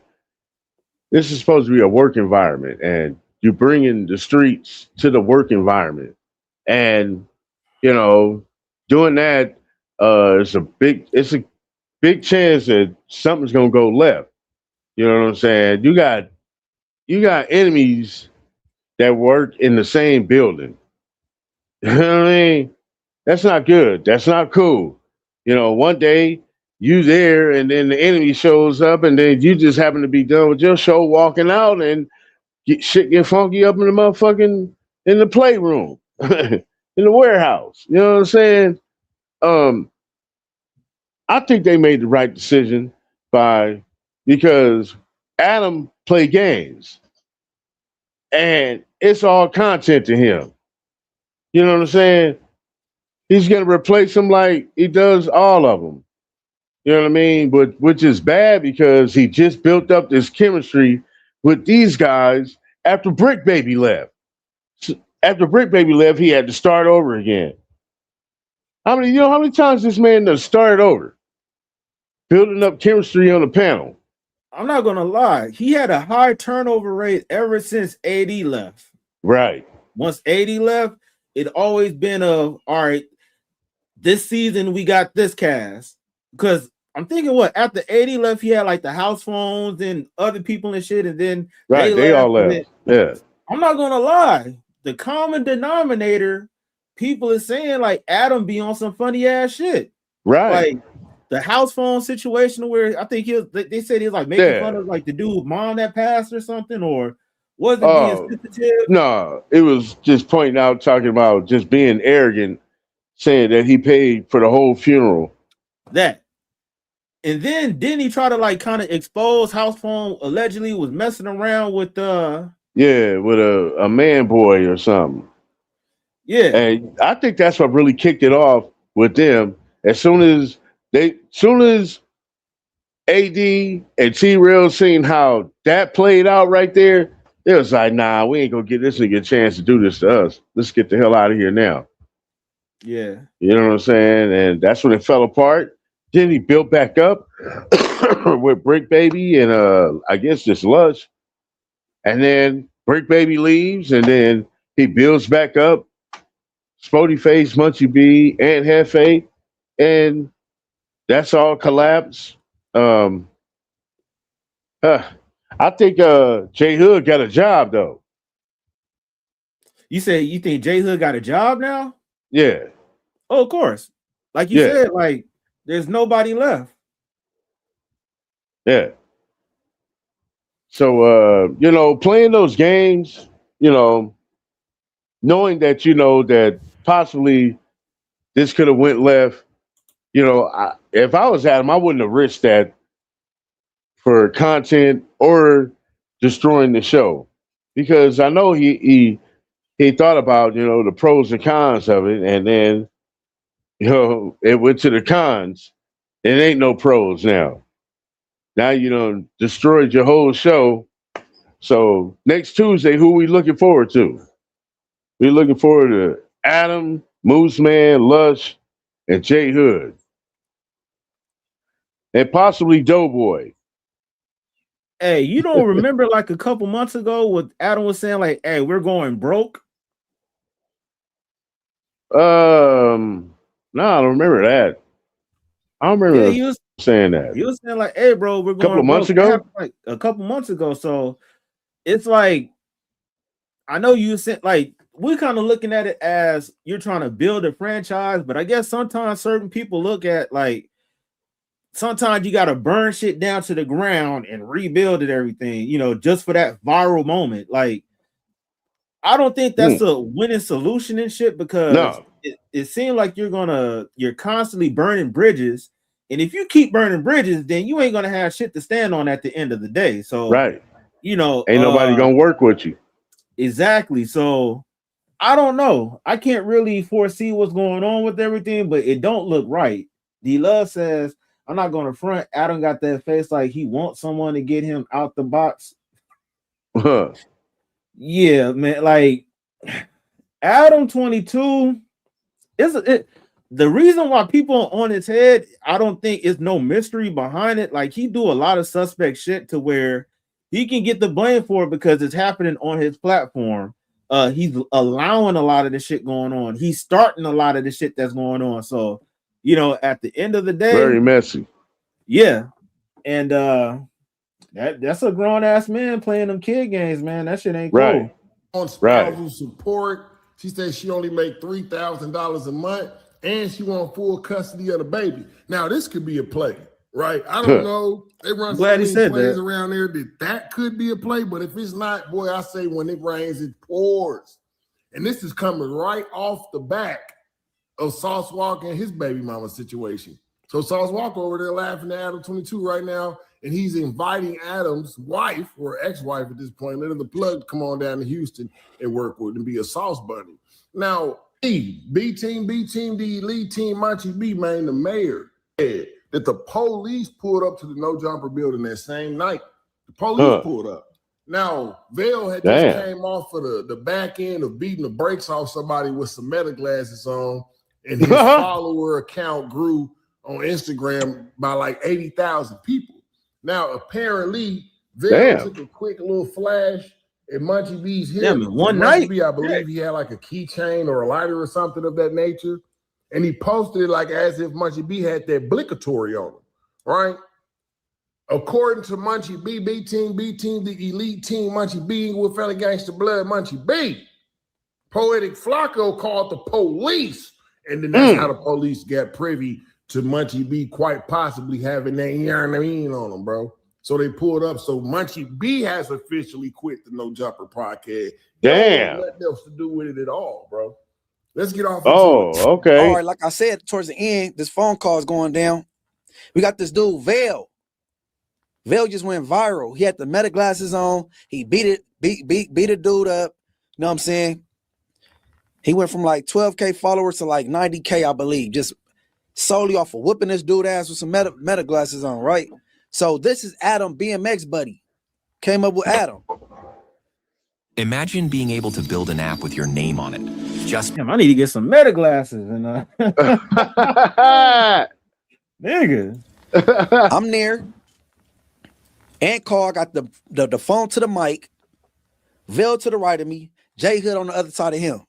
B: supposed to be a work environment, and you bring in the streets to the work environment, and you know, doing that, it's a big chance that something's gonna go left. You know what I'm saying? You got enemies that work in the same building. You know what I mean? That's not good. That's not cool. You know, one day you there and then the enemy shows up and then you just happen to be done with your show walking out and get funky up in the motherfucking in the playroom. In the warehouse. You know what I'm saying? I think they made the right decision because Adam play games and it's all content to him. You know what I'm saying? He's gonna replace him like he does all of them. You know what I mean? But which is bad because he just built up this chemistry with these guys after Brick Baby left. After Brick Baby left, he had to start over again. How many times this man done started over? Building up chemistry on the panel.
A: I'm not gonna lie, he had a high turnover rate ever since AD left.
B: Right.
A: Once AD left, it always been all right, this season we got this cast. Because I'm thinking after AD left, he had like the house phones and other people and shit, and then
B: they all left. Yeah.
A: I'm not gonna lie. The common denominator, people are saying like Adam be on some funny ass shit.
B: Right.
A: Like the house phone situation where I think they said he was like making fun of like the dude mom that passed or something, or was it being sensitive?
B: No, it was just pointing out, talking about just being arrogant, saying that he paid for the whole funeral.
A: That. And then didn't he try to like kind of expose house phone allegedly was messing around with
B: with a man boy or something.
A: Yeah.
B: And I think that's what really kicked it off with them. As soon as AD and T-Rail seen how that played out right there, it was like, nah, we ain't gonna get this nigga a chance to do this to us. Let's get the hell out of here now.
A: Yeah.
B: You know what I'm saying? And that's when it fell apart. Then he built back up with Brick Baby and I guess just Lush. And then Brick Baby leaves, and then he builds back up Spoetyface, Munchie B, and Hefe, and that's all collapsed. I think JHood got a job though.
A: You say you think JHood got a job now?
B: Yeah.
A: Oh, of course. Like you said, like there's nobody left.
B: Yeah. So you know, playing those games, you know, knowing that that possibly this could have went left, you know, if I was Adam, I wouldn't have risked that for content or destroying the show, because I know he thought about the pros and cons of it, and then it went to the cons. It ain't no pros now. Now you destroyed your whole show. So next Tuesday, who we looking forward to? We're looking forward to Adam, Moose Man, Lush, and JHood. And possibly Doughboy.
A: Hey, you don't remember like a couple months ago what Adam was saying, like, hey, we're going broke?
B: No, I don't remember that. I don't remember
A: he was
B: saying that.
A: He was saying, like, hey, bro, we're going
B: a couple of months ago.
A: Like a couple months ago. So it's like, I know you said, like, we're kind of looking at it as you're trying to build a franchise, but I guess sometimes certain people look at like sometimes you got to burn shit down to the ground and rebuild it, everything, you know, just for that viral moment. Like, I don't think that's a winning solution and shit, because it seems like you're constantly burning bridges. And if you keep burning bridges, then you ain't gonna have shit to stand on at the end of the day. So, you know,
B: ain't nobody gonna work with you.
A: Exactly. So I don't know. I can't really foresee what's going on with everything, but it don't look right. D Love says, I'm not gonna front. Adam got that face like he wants someone to get him out the box. Yeah, man. Like Adam22 the reason why people are on his head, I don't think is no mystery behind it. Like, he do a lot of suspect shit to where he can get the blame for it because it's happening on his platform. He's allowing a lot of the shit going on. He's starting a lot of the shit that's going on. So, you know, at the end of the day,
B: very messy.
A: Yeah. And that's a grown ass man playing them kid games, man. That shit ain't cool.
L: On spousal support, she said she only make $3,000 a month, and she want full custody of the baby. Now, this could be a play, right? I don't know. They run so many plays around there that could be a play, but if it's not, boy, I say when it rains, it pours. And this is coming right off the back of Sauce Walker and his baby mama situation. So Sauce Walker over there laughing at Adam22 right now, and he's inviting Adam's wife, or ex-wife at this point, letting the plug come on down to Houston and work with and be a sauce bunny. Now, B-Team, the elite team, Munchie B, man, the mayor, said that the police pulled up to the No Jumper building that same night. The police pulled up. Now, Vail had just came off of the back end of beating the brakes off somebody with some meta glasses on, and his follower account grew on Instagram by like 80,000 people. Now, apparently, Vail took a quick little flash at Munchie B's hip.
A: One night,
L: B, I believe he had like a keychain or a lighter or something of that nature. And he posted it like as if Munchie B had that obligatory on him, right? According to Munchie B, B-Team, the elite team, Munchie B, with Felly Gangsta Blood, Munchie B, Poetic Flacco called the police. And then that's how the police got privy to Munchie B quite possibly having that yarn on him, bro. So they pulled up. So Munchie B has officially quit the No Jumper podcast.
B: Damn.
L: Nothing else to do with it at all, bro. Let's get off.
B: Okay.
I: All right, like I said, towards the end, this phone call is going down. We got this dude, Vail. Vail just went viral. He had the meta glasses on. He beat a dude up. You know what I'm saying? He went from like 12K followers to like 90K, I believe, just solely off of whooping this dude ass with some meta glasses on, right? So this is Adam, BMX buddy. Came up with Adam.
M: Imagine being able to build an app with your name on it.
A: Damn, I need to get some meta glasses and nigga.
I: I'm near. And Carl got the phone to the mic. Vail to the right of me. JHood on the other side of him.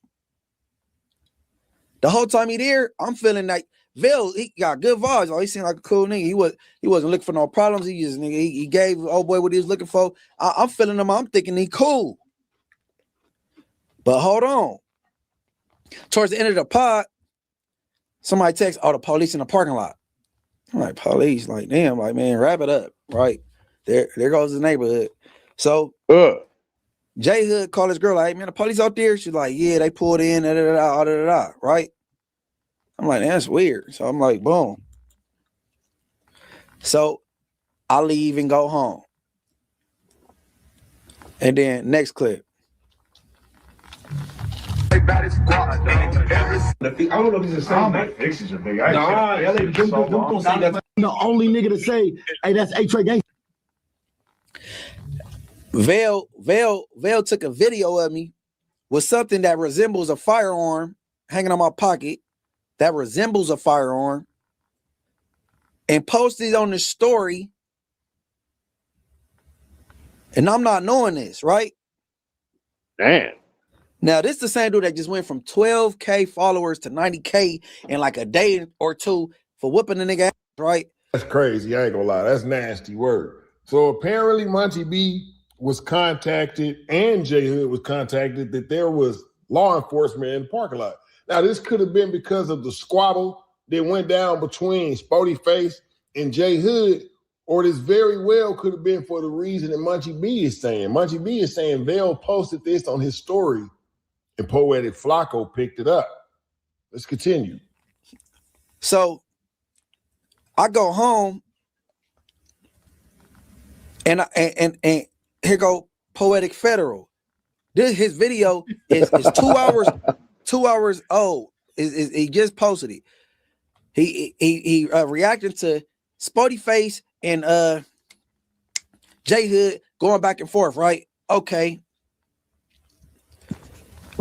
I: The whole time he there, I'm feeling like Vail, he got good vibes. Oh, he seemed like a cool nigga. He wasn't looking for no problems. He just he gave old boy what he was looking for. I'm feeling him. I'm thinking he cool. But hold on. Towards the end of the pod, somebody texts, the police in the parking lot. I'm like, police, like, damn, like, man, wrap it up, right? There goes the neighborhood. So JHood called his girl, like, hey, man, the police out there. She's like, yeah, they pulled in, right? I'm like, that's weird. So I'm like, boom. So I leave and go home. And then next clip.
N: I don't know if it's the same. My fixes are big. The only nigga to say, hey, that's A-Trey gang.
I: Vail took a video of me with something that resembles a firearm hanging on my pocket, that resembles a firearm, and posted on the story. And I'm not knowing this, right?
B: Damn.
I: Now, this is the same dude that just went from 12K followers to 90K in like a day or two for whooping the nigga ass, right?
L: That's crazy. I ain't gonna lie. That's nasty word. So apparently Munchie B was contacted and JHood was contacted that there was law enforcement in the parking lot. Now, this could have been because of the squabble that went down between Spoetyface and JHood, or this very well could have been for the reason that Munchie B is saying. Munchie B is saying Vail posted this on his story and Poetic Flacco picked it up. Let's continue.
I: So I go home and here go Poetic Federal. His video is 2 hours old. He just posted it. He reacting to Spoetyface and JHood going back and forth, right? Okay.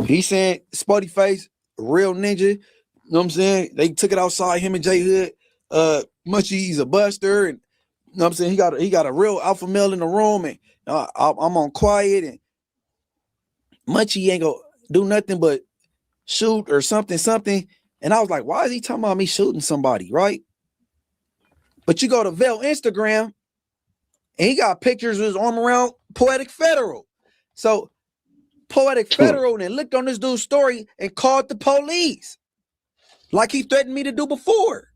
I: He said Spoetyface, real ninja. You know what I'm saying? They took it outside, him and JHood. Munchie's a buster, and you know what I'm saying? He got a real alpha male in the room, and I'm on quiet, and Munchie ain't gonna do nothing but shoot or something. And I was like, why is he talking about me shooting somebody, right? But you go to Vail Instagram, and he got pictures of his arm around Poetic Federal. So Poetic Federal then looked on this dude's story and called the police, like he threatened me to do before.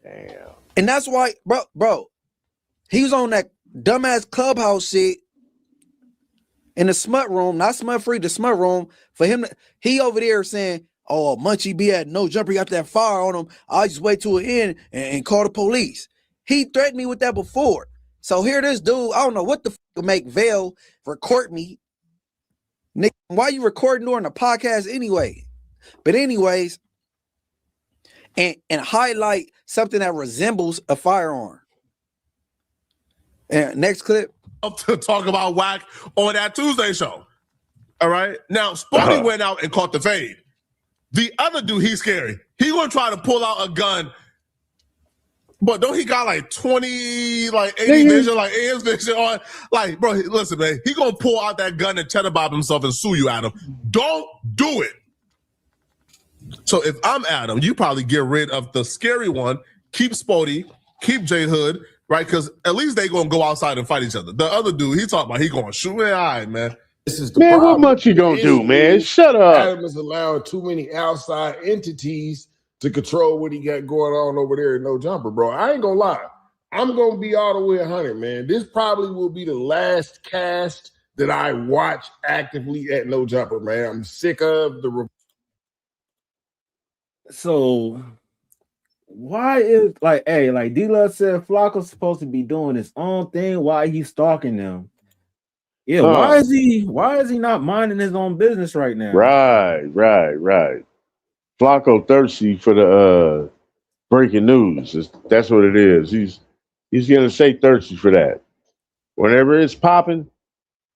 B: Damn.
I: And that's why, bro, he was on that dumbass Clubhouse shit in the smut room, not smut free, the smut room. For him, he over there saying, oh, Munchie B had no jumper, he got that fire on him. I'll just wait till it end and call the police. He threatened me with that before. So here this dude, I don't know what the fuck will make Vail record me. Nick, why you recording during the podcast anyway? But anyways, and highlight something that resembles a firearm. And next clip.
O: To talk about whack on that Tuesday show. All right. Now, Spotty went out and caught the fade. The other dude, he's scary. He gonna try to pull out a gun, but don't he got like 20, like 80 vision, like AS vision on? Like, bro, listen, man, he gonna pull out that gun and cheddar bob himself and sue you, Adam. Don't do it. So if I'm Adam, you probably get rid of the scary one, keep Spotty, keep JHood, right? Because at least they gonna go outside and fight each other. The other dude, he talking about he gonna shoot me. All right, man.
L: This is the
B: Man,
L: problem.
B: what Munchie gonna do, man? Shut up.
L: Adam is allowing too many outside entities to control what he got going on over there at No Jumper, bro. I ain't gonna lie. I'm gonna be all the way 100, man. This probably will be the last cast that I watch actively at No Jumper, man. I'm sick of the.
A: So why is like D-Love said Flacco's supposed to be doing his own thing? Why he's stalking them? Yeah, why is he not minding his own business right now?
B: Right. Flacco thirsty for the breaking news. That's what it is. He's gonna say thirsty for that. Whenever it's popping,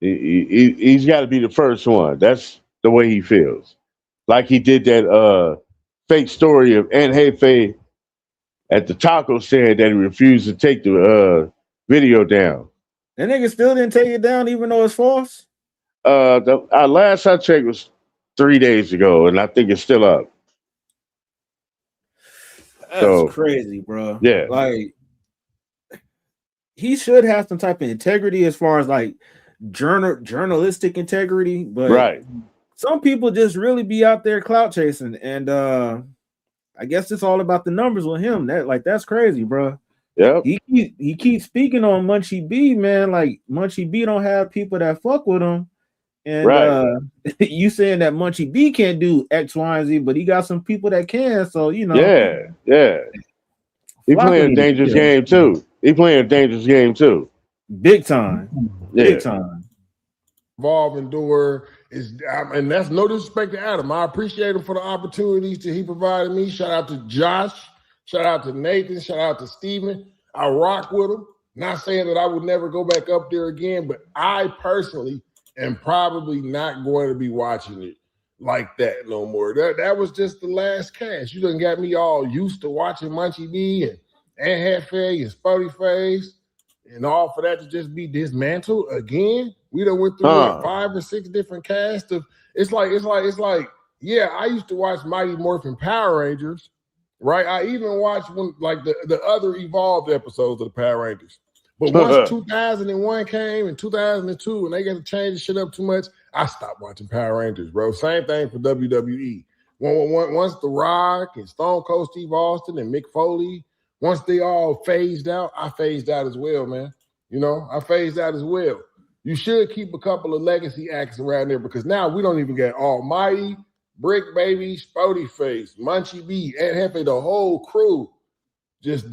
B: he's got to be the first one. That's the way he feels. Like he did that fake story of Aunt Hefe at the taco stand that he refused to take the video down.
A: That nigga still didn't take it down, even though it's false.
B: Last I checked was 3 days ago, and I think it's still up.
A: That's crazy, bro.
B: Yeah,
A: like he should have some type of integrity as far as like journalistic integrity, but some people just really be out there clout chasing, and I guess it's all about the numbers with him. That's crazy, bro.
B: Yeah,
A: he keeps speaking on Munchie B, man. Like Munchie B don't have people that fuck with him, and you saying that Munchie B can't do X, Y, and Z, but he got some people that can. So you know,
B: yeah. He playing a dangerous game too.
A: Big time, big time.
L: Evolving door is, and that's no disrespect to Adam. I appreciate him for the opportunities that he provided me. Shout out to Josh. Shout out to Nathan. Shout out to Steven. I rock with him. Not saying that I would never go back up there again, but I personally am probably not going to be watching it like that no more. That was just the last cast. You done got me all used to watching Munchie B and Hefe and Spoetyface, and all for that to just be dismantled again. We done went through 5 or 6 different casts of. It's like. Yeah, I used to watch Mighty Morphin Power Rangers. Right, I even watched when like the other evolved episodes of the Power Rangers. But once 2001 came and 2002, and they got to change the shit up too much, I stopped watching Power Rangers, bro. Same thing for WWE. Once The Rock and Stone Cold Steve Austin and Mick Foley Once they all phased out, I phased out as well, man. You know, I phased out as well. You should keep a couple of legacy acts around there because now we don't even get Almighty, Brick Baby, Spoetyface, Munchie B, and Hefe, the whole crew just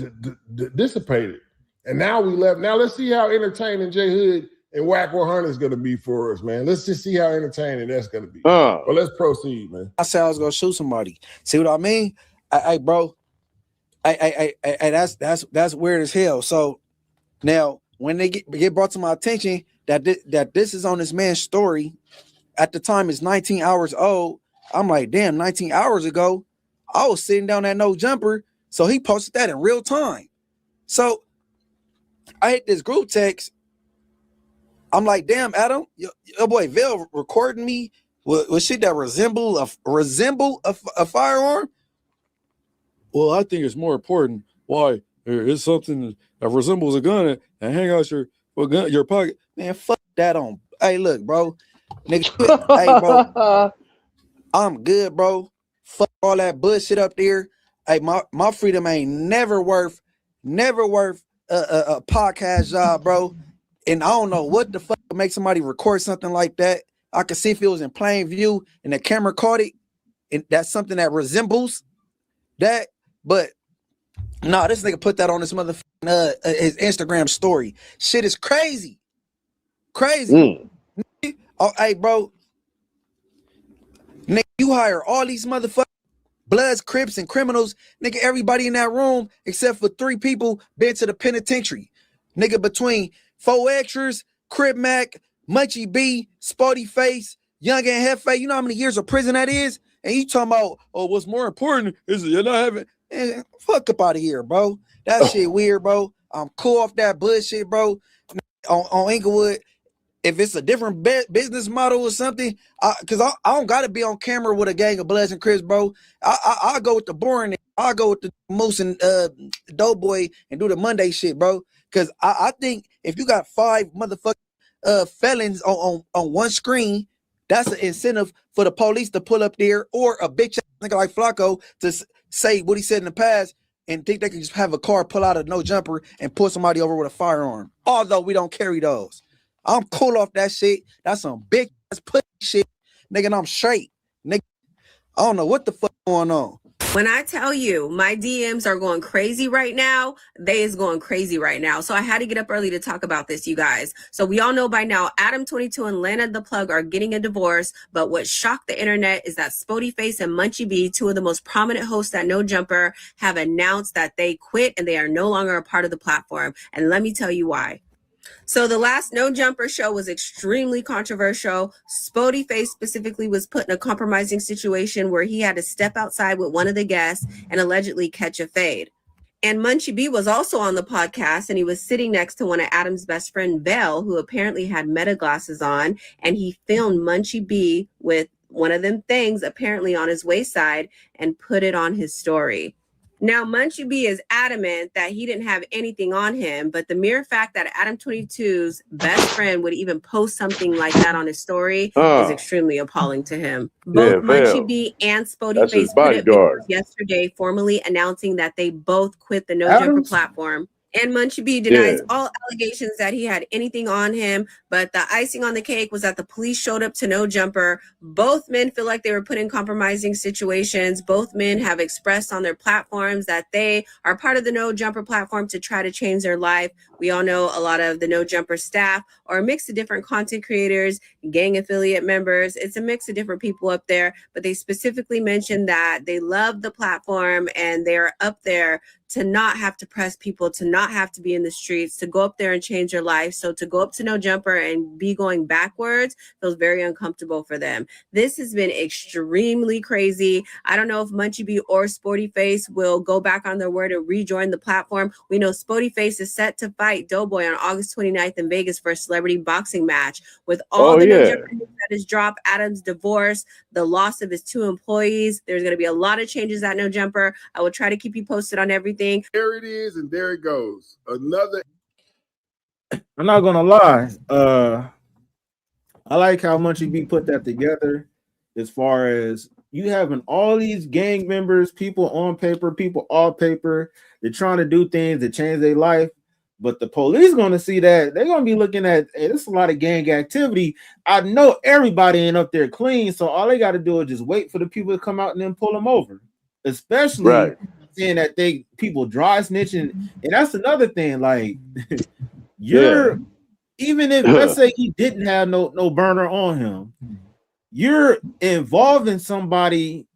L: dissipated. And now we left. Now let's see how entertaining JHood and Whack 100 is going to be for us, man. Let's just see how entertaining that's going to be. But let's proceed, man.
I: I said I was going to shoot somebody. See what I mean? Hey, bro. That's weird as hell. So now when they get brought to my attention that this is on this man's story, at the time it's 19 hours old. I'm like, damn, 19 hours ago, I was sitting down at No Jumper. So he posted that in real time. So I hit this group text. I'm like, damn, Adam, your boy Vail recording me with shit that resemble a firearm. Well, I think it's more important. Why? It's something that resembles a gun and hang out your pocket. Man, fuck that on. Hey, look, bro. Nigga, hey, bro. I'm good, bro. Fuck all that bullshit up there. Hey, my freedom ain't never worth a podcast job, bro. And I don't know what the fuck make somebody record something like that. I could see if it was in plain view and the camera caught it, and that's something that resembles that. But no, this nigga put that on his motherfucking his Instagram story. Shit is crazy. Crazy. Oh, hey, bro. Nigga, you hire all these motherfuckers, Bloods, Crips, and criminals. Nigga, everybody in that room, except for 3 people, been to the penitentiary. Nigga, between 4 extras, Crip Mac, Munchie B, Spoetyface, Young and Hefe, you know how many years of prison that is? And you talking about, oh, what's more important is you're not having, fuck up out of here, bro. That shit weird, bro. I'm cool off that bullshit, bro. On Inglewood, if it's a different business model or something, because I don't got to be on camera with a gang of Bloods and Crips, bro. I'll go with the boring. I'll go with the Moose and Doughboy and do the Monday shit, bro. Because I think if you got 5 motherfucking felons on one screen, that's an incentive for the police to pull up there, or a bitch nigga like Flacco to say what he said in the past and think they can just have a car pull out a No Jumper and pull somebody over with a firearm. Although we don't carry those. I'm cool off that shit. That's some big ass pussy shit, nigga. And I'm straight, nigga. I don't know what the fuck going on.
P: When I tell you my DMs are going crazy right now, they is going crazy right now. So I had to get up early to talk about this, you guys. So we all know by now, Adam22 and Lana the Plug are getting a divorce. But what shocked the internet is that Spoetyface and Munchie B, 2 of the most prominent hosts at No Jumper, have announced that they quit and they are no longer a part of the platform. And let me tell you why. So the last No Jumper show was extremely controversial. Spoetyface specifically was put in a compromising situation where he had to step outside with one of the guests and allegedly catch a fade. And Munchie B was also on the podcast, and he was sitting next to one of Adam's best friend, Vail, who apparently had meta glasses on, and he filmed Munchie B with one of them things apparently on his wayside and put it on his story. Now, Munchie B is adamant that he didn't have anything on him, but the mere fact that Adam22's best friend would even post something like that on his story is extremely appalling to him. Both Munchie B and Spoetyface put it yesterday, formally announcing that they both quit the No Jumper platform. And Munchie B denies all allegations that he had anything on him, but the icing on the cake was that the police showed up to No Jumper. Both men feel like they were put in compromising situations. Both men have expressed on their platforms that they are part of the No Jumper platform to try to change their life. We all know a lot of the No Jumper staff are a mix of different content creators, gang affiliate members. It's a mix of different people up there, but they specifically mentioned that they love the platform and they're up there to not have to press people, to not have to be in the streets, to go up there and change their life. So to go up to No Jumper and be going backwards feels very uncomfortable for them. This has been extremely crazy. I don't know if Munchie B or Spoetyface will go back on their word and rejoin the platform. We know Spoetyface is set to fight Doughboy on August 29th in Vegas for a celebrity boxing match. With all the No Jumper news that has dropped, Adam's divorce, the loss of his 2 employees, there's going to be a lot of changes at No Jumper. I will try to keep you posted on everything.
L: There it is, and there it goes. Another.
A: I'm not gonna lie. I like how Munchie B put that together. as far as you having all these gang members, people on paper, people off paper. They're trying to do things to change their life. But the police going to see that. They're going to be looking at, hey, there's a lot of gang activity. I know everybody ain't up there clean, so all they got to do is just wait for the people to come out and then pull them over. Especially seeing that people dry snitching. And that's another thing. Like, even if, let's say he didn't have no burner on him, you're involving somebody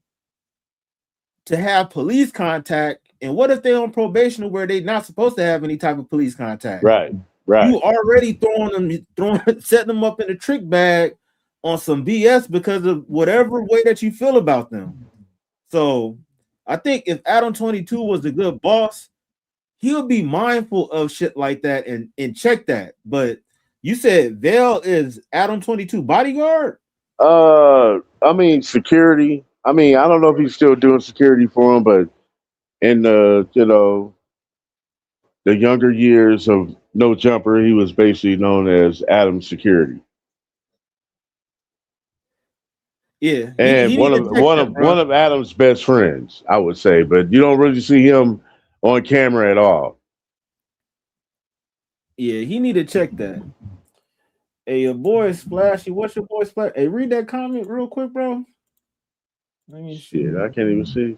A: to have police contact. And what if they're on probation where they're not supposed to have any type of police contact?
B: Right.
A: You already setting them up in a trick bag on some BS because of whatever way that you feel about them. So I think if Adam22 was a good boss, he'll be mindful of shit like that and check that. But you said Vale is Adam22 bodyguard?
B: I mean, security. I mean, I don't know if he's still doing security for him, but in the, the younger years of No Jumper, he was basically known as Adam Security.
A: Yeah,
B: and one of Adam's best friends, I would say, but you don't really see him on camera at all.
A: Yeah, he need to check that. Hey, your boy Splashy, what's your boy Splash? Hey, read that comment real quick, bro. Let me see.
B: Shit, I can't even see.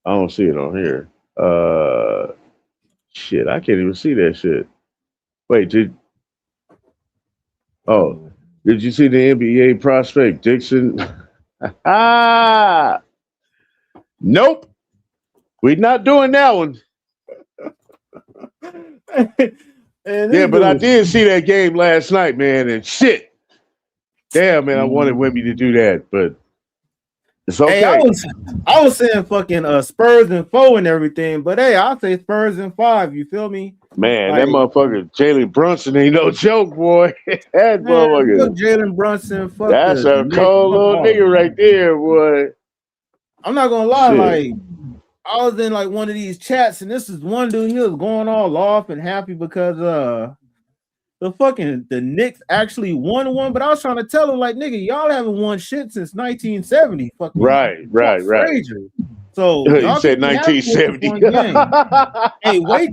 B: I don't see it on here. Shit, I can't even see that shit. Wait, did you see the NBA prospect Dixon? Nope. We're not doing that one. Yeah, but I did see that game last night, man, and shit. Damn, man, I wanted Wemby to do that, but it's okay.
A: Hey, I was saying fucking Spurs and 4 and everything, but hey, I'll say Spurs and 5. You feel me?
B: Man, that motherfucker Jalen Brunson ain't no joke, boy. That motherfucker.
A: Jalen Brunson.
B: That's a cold little nigga right there, boy.
A: I'm not gonna lie, like I was in like one of these chats, and this is one dude. He was going all off and happy because the Knicks actually won one. But I was trying to tell him, like, nigga, y'all haven't won shit since 1970. Fucking
B: right.
A: So
B: you said 1970.
A: Hey, wait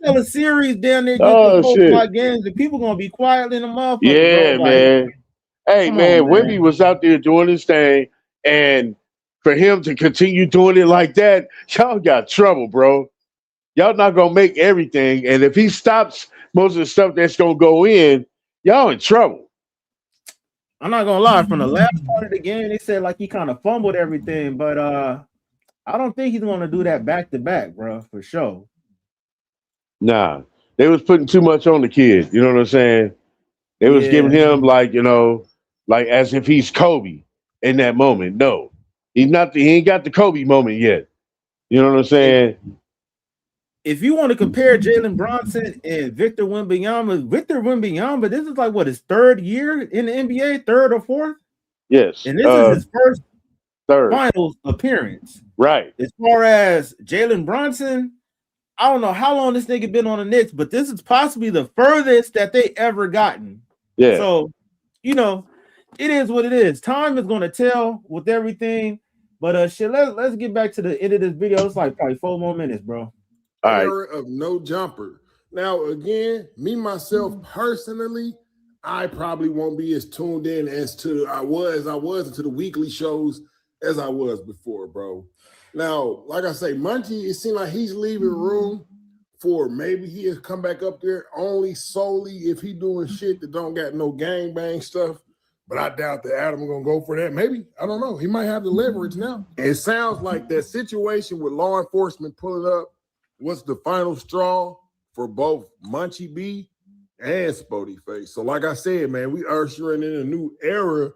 A: till the series down there gets the 4 games, and people gonna be quiet in the motherfucker.
B: Yeah,
A: bro.
B: man.
A: Like,
B: hey, man, Wemby was out there doing his thing, and for him to continue doing it like that, y'all got trouble, bro. Y'all not gonna make everything, and if he stops most of the stuff that's gonna go in, y'all in trouble.
A: I'm not gonna lie. From the last part of the game, they said like he kind of fumbled everything, but I don't think he's gonna do that back to back, bro, for sure.
B: Nah, they was putting too much on the kid. You know what I'm saying? They was giving him like as if he's Kobe in that moment. No, he's not. He ain't got the Kobe moment yet. You know what I'm saying?
A: If you want to compare Jalen Brunson and Victor Wembanyama, this is like what, his 3rd year in the NBA, 3rd or 4th?
B: Yes.
A: And this is his first
B: 3rd
A: finals appearance.
B: Right.
A: As far as Jalen Brunson, I don't know how long this nigga been on the Knicks, but this is possibly the furthest that they ever gotten.
B: Yeah.
A: So, it is what it is. Time is going to tell with everything. But let's get back to the end of this video. It's like probably 4 more minutes, bro.
L: Era of No Jumper. Now, again, me myself personally, I probably won't be as tuned in as to I was into the weekly shows as I was before, bro. Now, like I say, Munchie, it seems like he's leaving room for maybe he'll come back up there solely if he doing shit that don't got no gangbang stuff. But I doubt that Adam gonna go for that. Maybe, I don't know. He might have the leverage now. It sounds like that situation with law enforcement pulling up was the final straw for both Munchie B and Spoetyface. So like I said, man, we ushering in a new era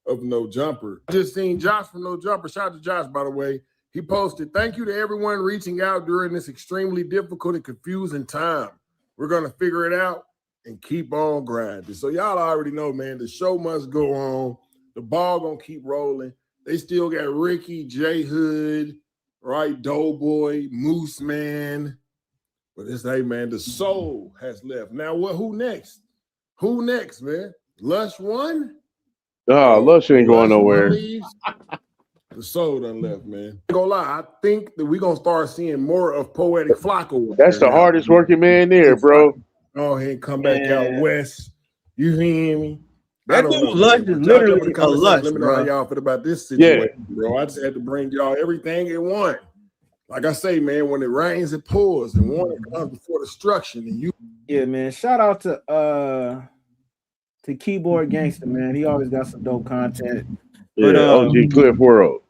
L: of No Jumper. I just seen Josh from No Jumper. Shout out to Josh, by the way. He posted, "Thank you to everyone reaching out during this extremely difficult and confusing time. We're going to figure it out and keep on grinding." So y'all already know, man, the show must go on. The ball going to keep rolling. They still got Ricky, JHood, right? Doughboy, Moose Man. But it's, hey, man, the soul has left. Now, who next? Who next, man? Lush won?
B: Oh, Lush ain't going nowhere.
L: The soul done left, man. Ain't gonna lie, I think that we're gonna start seeing more of Poetic Flacco.
B: That's the hardest working man there, bro.
L: Go ahead and come back out west. You hear me?
A: That dude Lush is literally a Lush,
L: Let me know how y'all feel about this situation, bro. I just had to bring y'all everything in one. Like I say, man, when it rains, it pours, and warning comes before destruction. And you,
A: yeah, man. Shout out to Keyboard Gangster, man. He always got some dope content.
B: Yeah,
A: But,
B: OG Cliff World.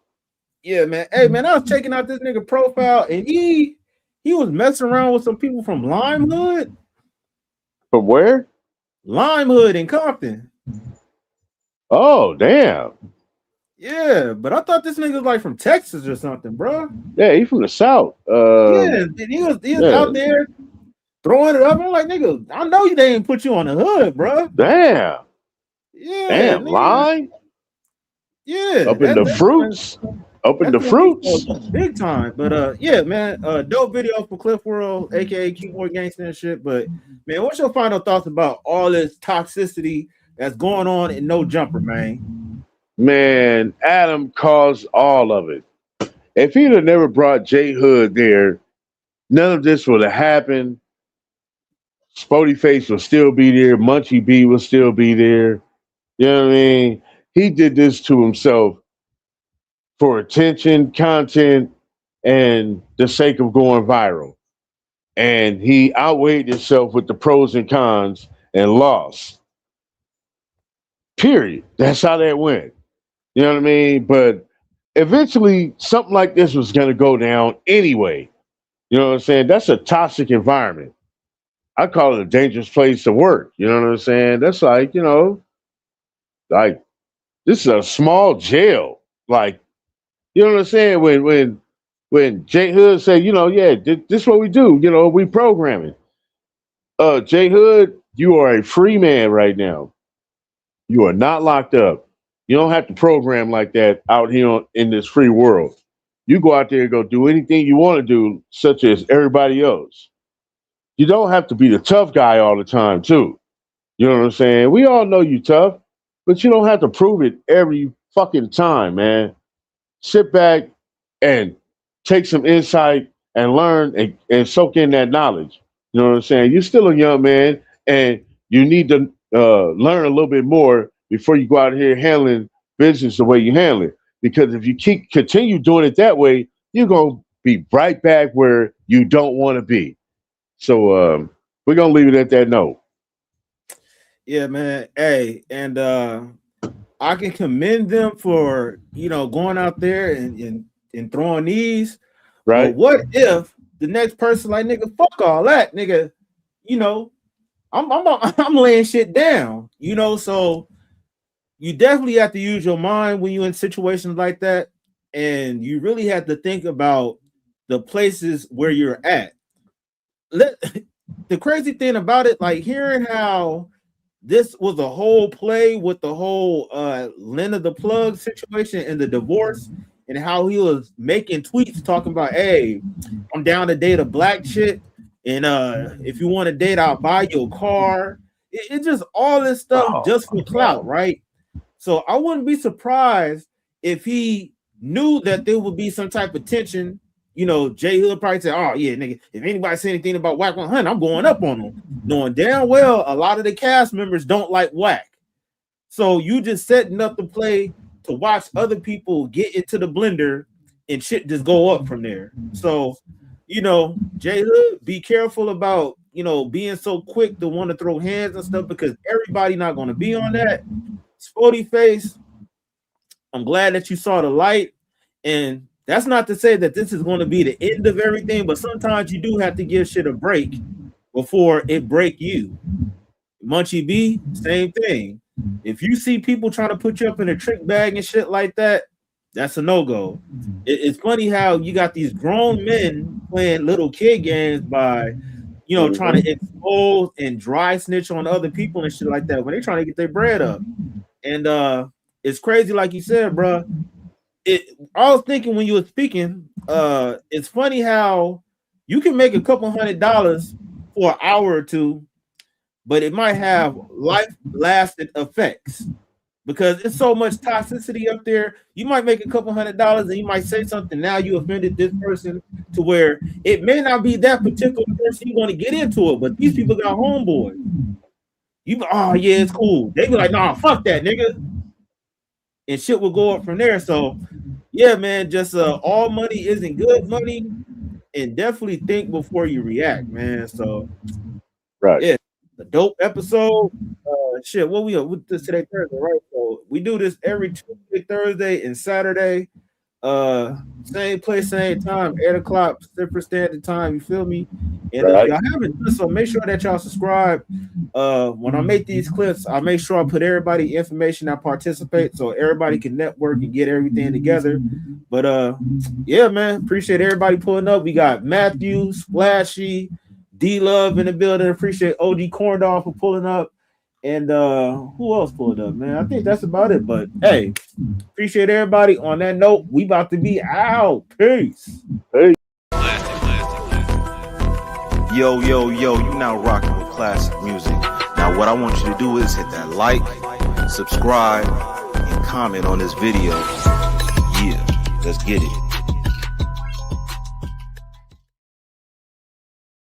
A: Yeah, man. Hey, man, I was checking out this nigga profile, and he was messing around with some people from Lime Hood.
B: From where?
A: Lime Hood in Compton.
B: Oh, damn.
A: Yeah, but I thought this nigga was like from Texas or something, bro.
B: Yeah, he from the South.
A: Yeah, and he was out there throwing it up. I'm like, nigga, I know they didn't put you on the hood, bro.
B: Damn.
A: Yeah.
B: Damn,
A: nigga.
B: Lime?
A: Yeah.
B: Up in the fruits. Up in the fruits.
A: Big time. But yeah, man, dope video for Cliff World, aka Keyboard Gangster and shit. But man, what's your final thoughts about all this toxicity that's going on in No Jumper, man?
B: Man, Adam caused all of it. If he'd have never brought JHood there, none of this would have happened. Spoetyface will still be there. Munchie B will still be there. You know what I mean? He did this to himself for attention, content, and the sake of going viral. And he outweighed himself with the pros and cons and lost. Period. That's how that went. You know what I mean? But eventually, something like this was going to go down anyway. You know what I'm saying? That's a toxic environment. I call it a dangerous place to work. You know what I'm saying? That's like, you know, like this is a small jail. Like, you know what I'm saying? When JHood said, you know, yeah, this is what we do. You know, we programming. JHood, you are a free man right now. You are not locked up. You don't have to program like that out here in this free world. You go out there and go do anything you want to do, such as everybody else. You don't have to be the tough guy all the time, too. You know what I'm saying? We all know you tough, but you don't have to prove it every fucking time, man. Sit back and take some insight and learn and soak in that knowledge. You know what I'm saying? You're still a young man, and you need to learn a little bit more before you go out here handling business the way you handle it. Because if you continue doing it that way, you're going to be right back where you don't want to be. So we're going to leave it at that note.
A: Yeah, man. Hey, and I can commend them for, you know, going out there and throwing these.
B: Right.
A: But what if the next person like, nigga, fuck all that, nigga, you know, I'm laying shit down, you know, so you definitely have to use your mind when you're in situations like that. And you really have to think about the places where you're at. The crazy thing about it, like hearing how this was a whole play with the whole Lena the Plug situation and the divorce, and how he was making tweets talking about, hey, I'm down to date a black chick, and if you want to date, I'll buy your car. It's just all this stuff just for clout, right? So I wouldn't be surprised if he knew that there would be some type of tension. You know, JHood probably said, oh, yeah, nigga, if anybody say anything about Wack 100, I'm going up on them. Knowing damn well a lot of the cast members don't like Wack. So you just setting up the play to watch other people get into the blender and shit just go up from there. So, you know, JHood, be careful about, you know, being so quick to want to throw hands and stuff, because everybody not going to be on that. Spoetyface, I'm glad that you saw the light, and that's not to say that this is going to be the end of everything, but sometimes you do have to give shit a break before it break you. Munchie B, same thing. If you see people trying to put you up in a trick bag and shit like that, that's a no-go. It's funny how you got these grown men playing little kid games by, you know, trying to expose and dry snitch on other people and shit like that when they're trying to get their bread up. And it's crazy, like you said, bro. I was thinking when you were speaking, it's funny how you can make a couple $100 for an hour or two, but it might have life-lasting effects. because it's so much toxicity up there. You might make a couple $100 and you might say something. Now you offended this person to where it may not be that particular person you want to get into it, but these people got homeboys. Oh yeah, it's cool. They be like, nah, fuck that, nigga. And shit will go up from there. So yeah, man, just all money isn't good money, and definitely think before you react, man. So
B: right,
A: yeah, a dope episode. Shit, what we with this today Thursday, right? So we do this every Tuesday, Thursday, and Saturday. Same place, same time, 8 o'clock Pacific Standard Time. You feel me? And if y'all haven't done so, make sure that y'all subscribe. When I make these clips, I make sure I put everybody information that participate so everybody can network and get everything together. But yeah, man, appreciate everybody pulling up. We got Matthew, Splashy, D Love in the building. Appreciate OG Corndog for pulling up. And who else pulled up, man? I think that's about it. But hey, appreciate everybody. On that note, we about to be out. Peace.
B: Peace.
Q: Yo, you now rocking with classic music. Now what I want you to do is hit that like, subscribe, and comment on this video. Yeah, let's get it.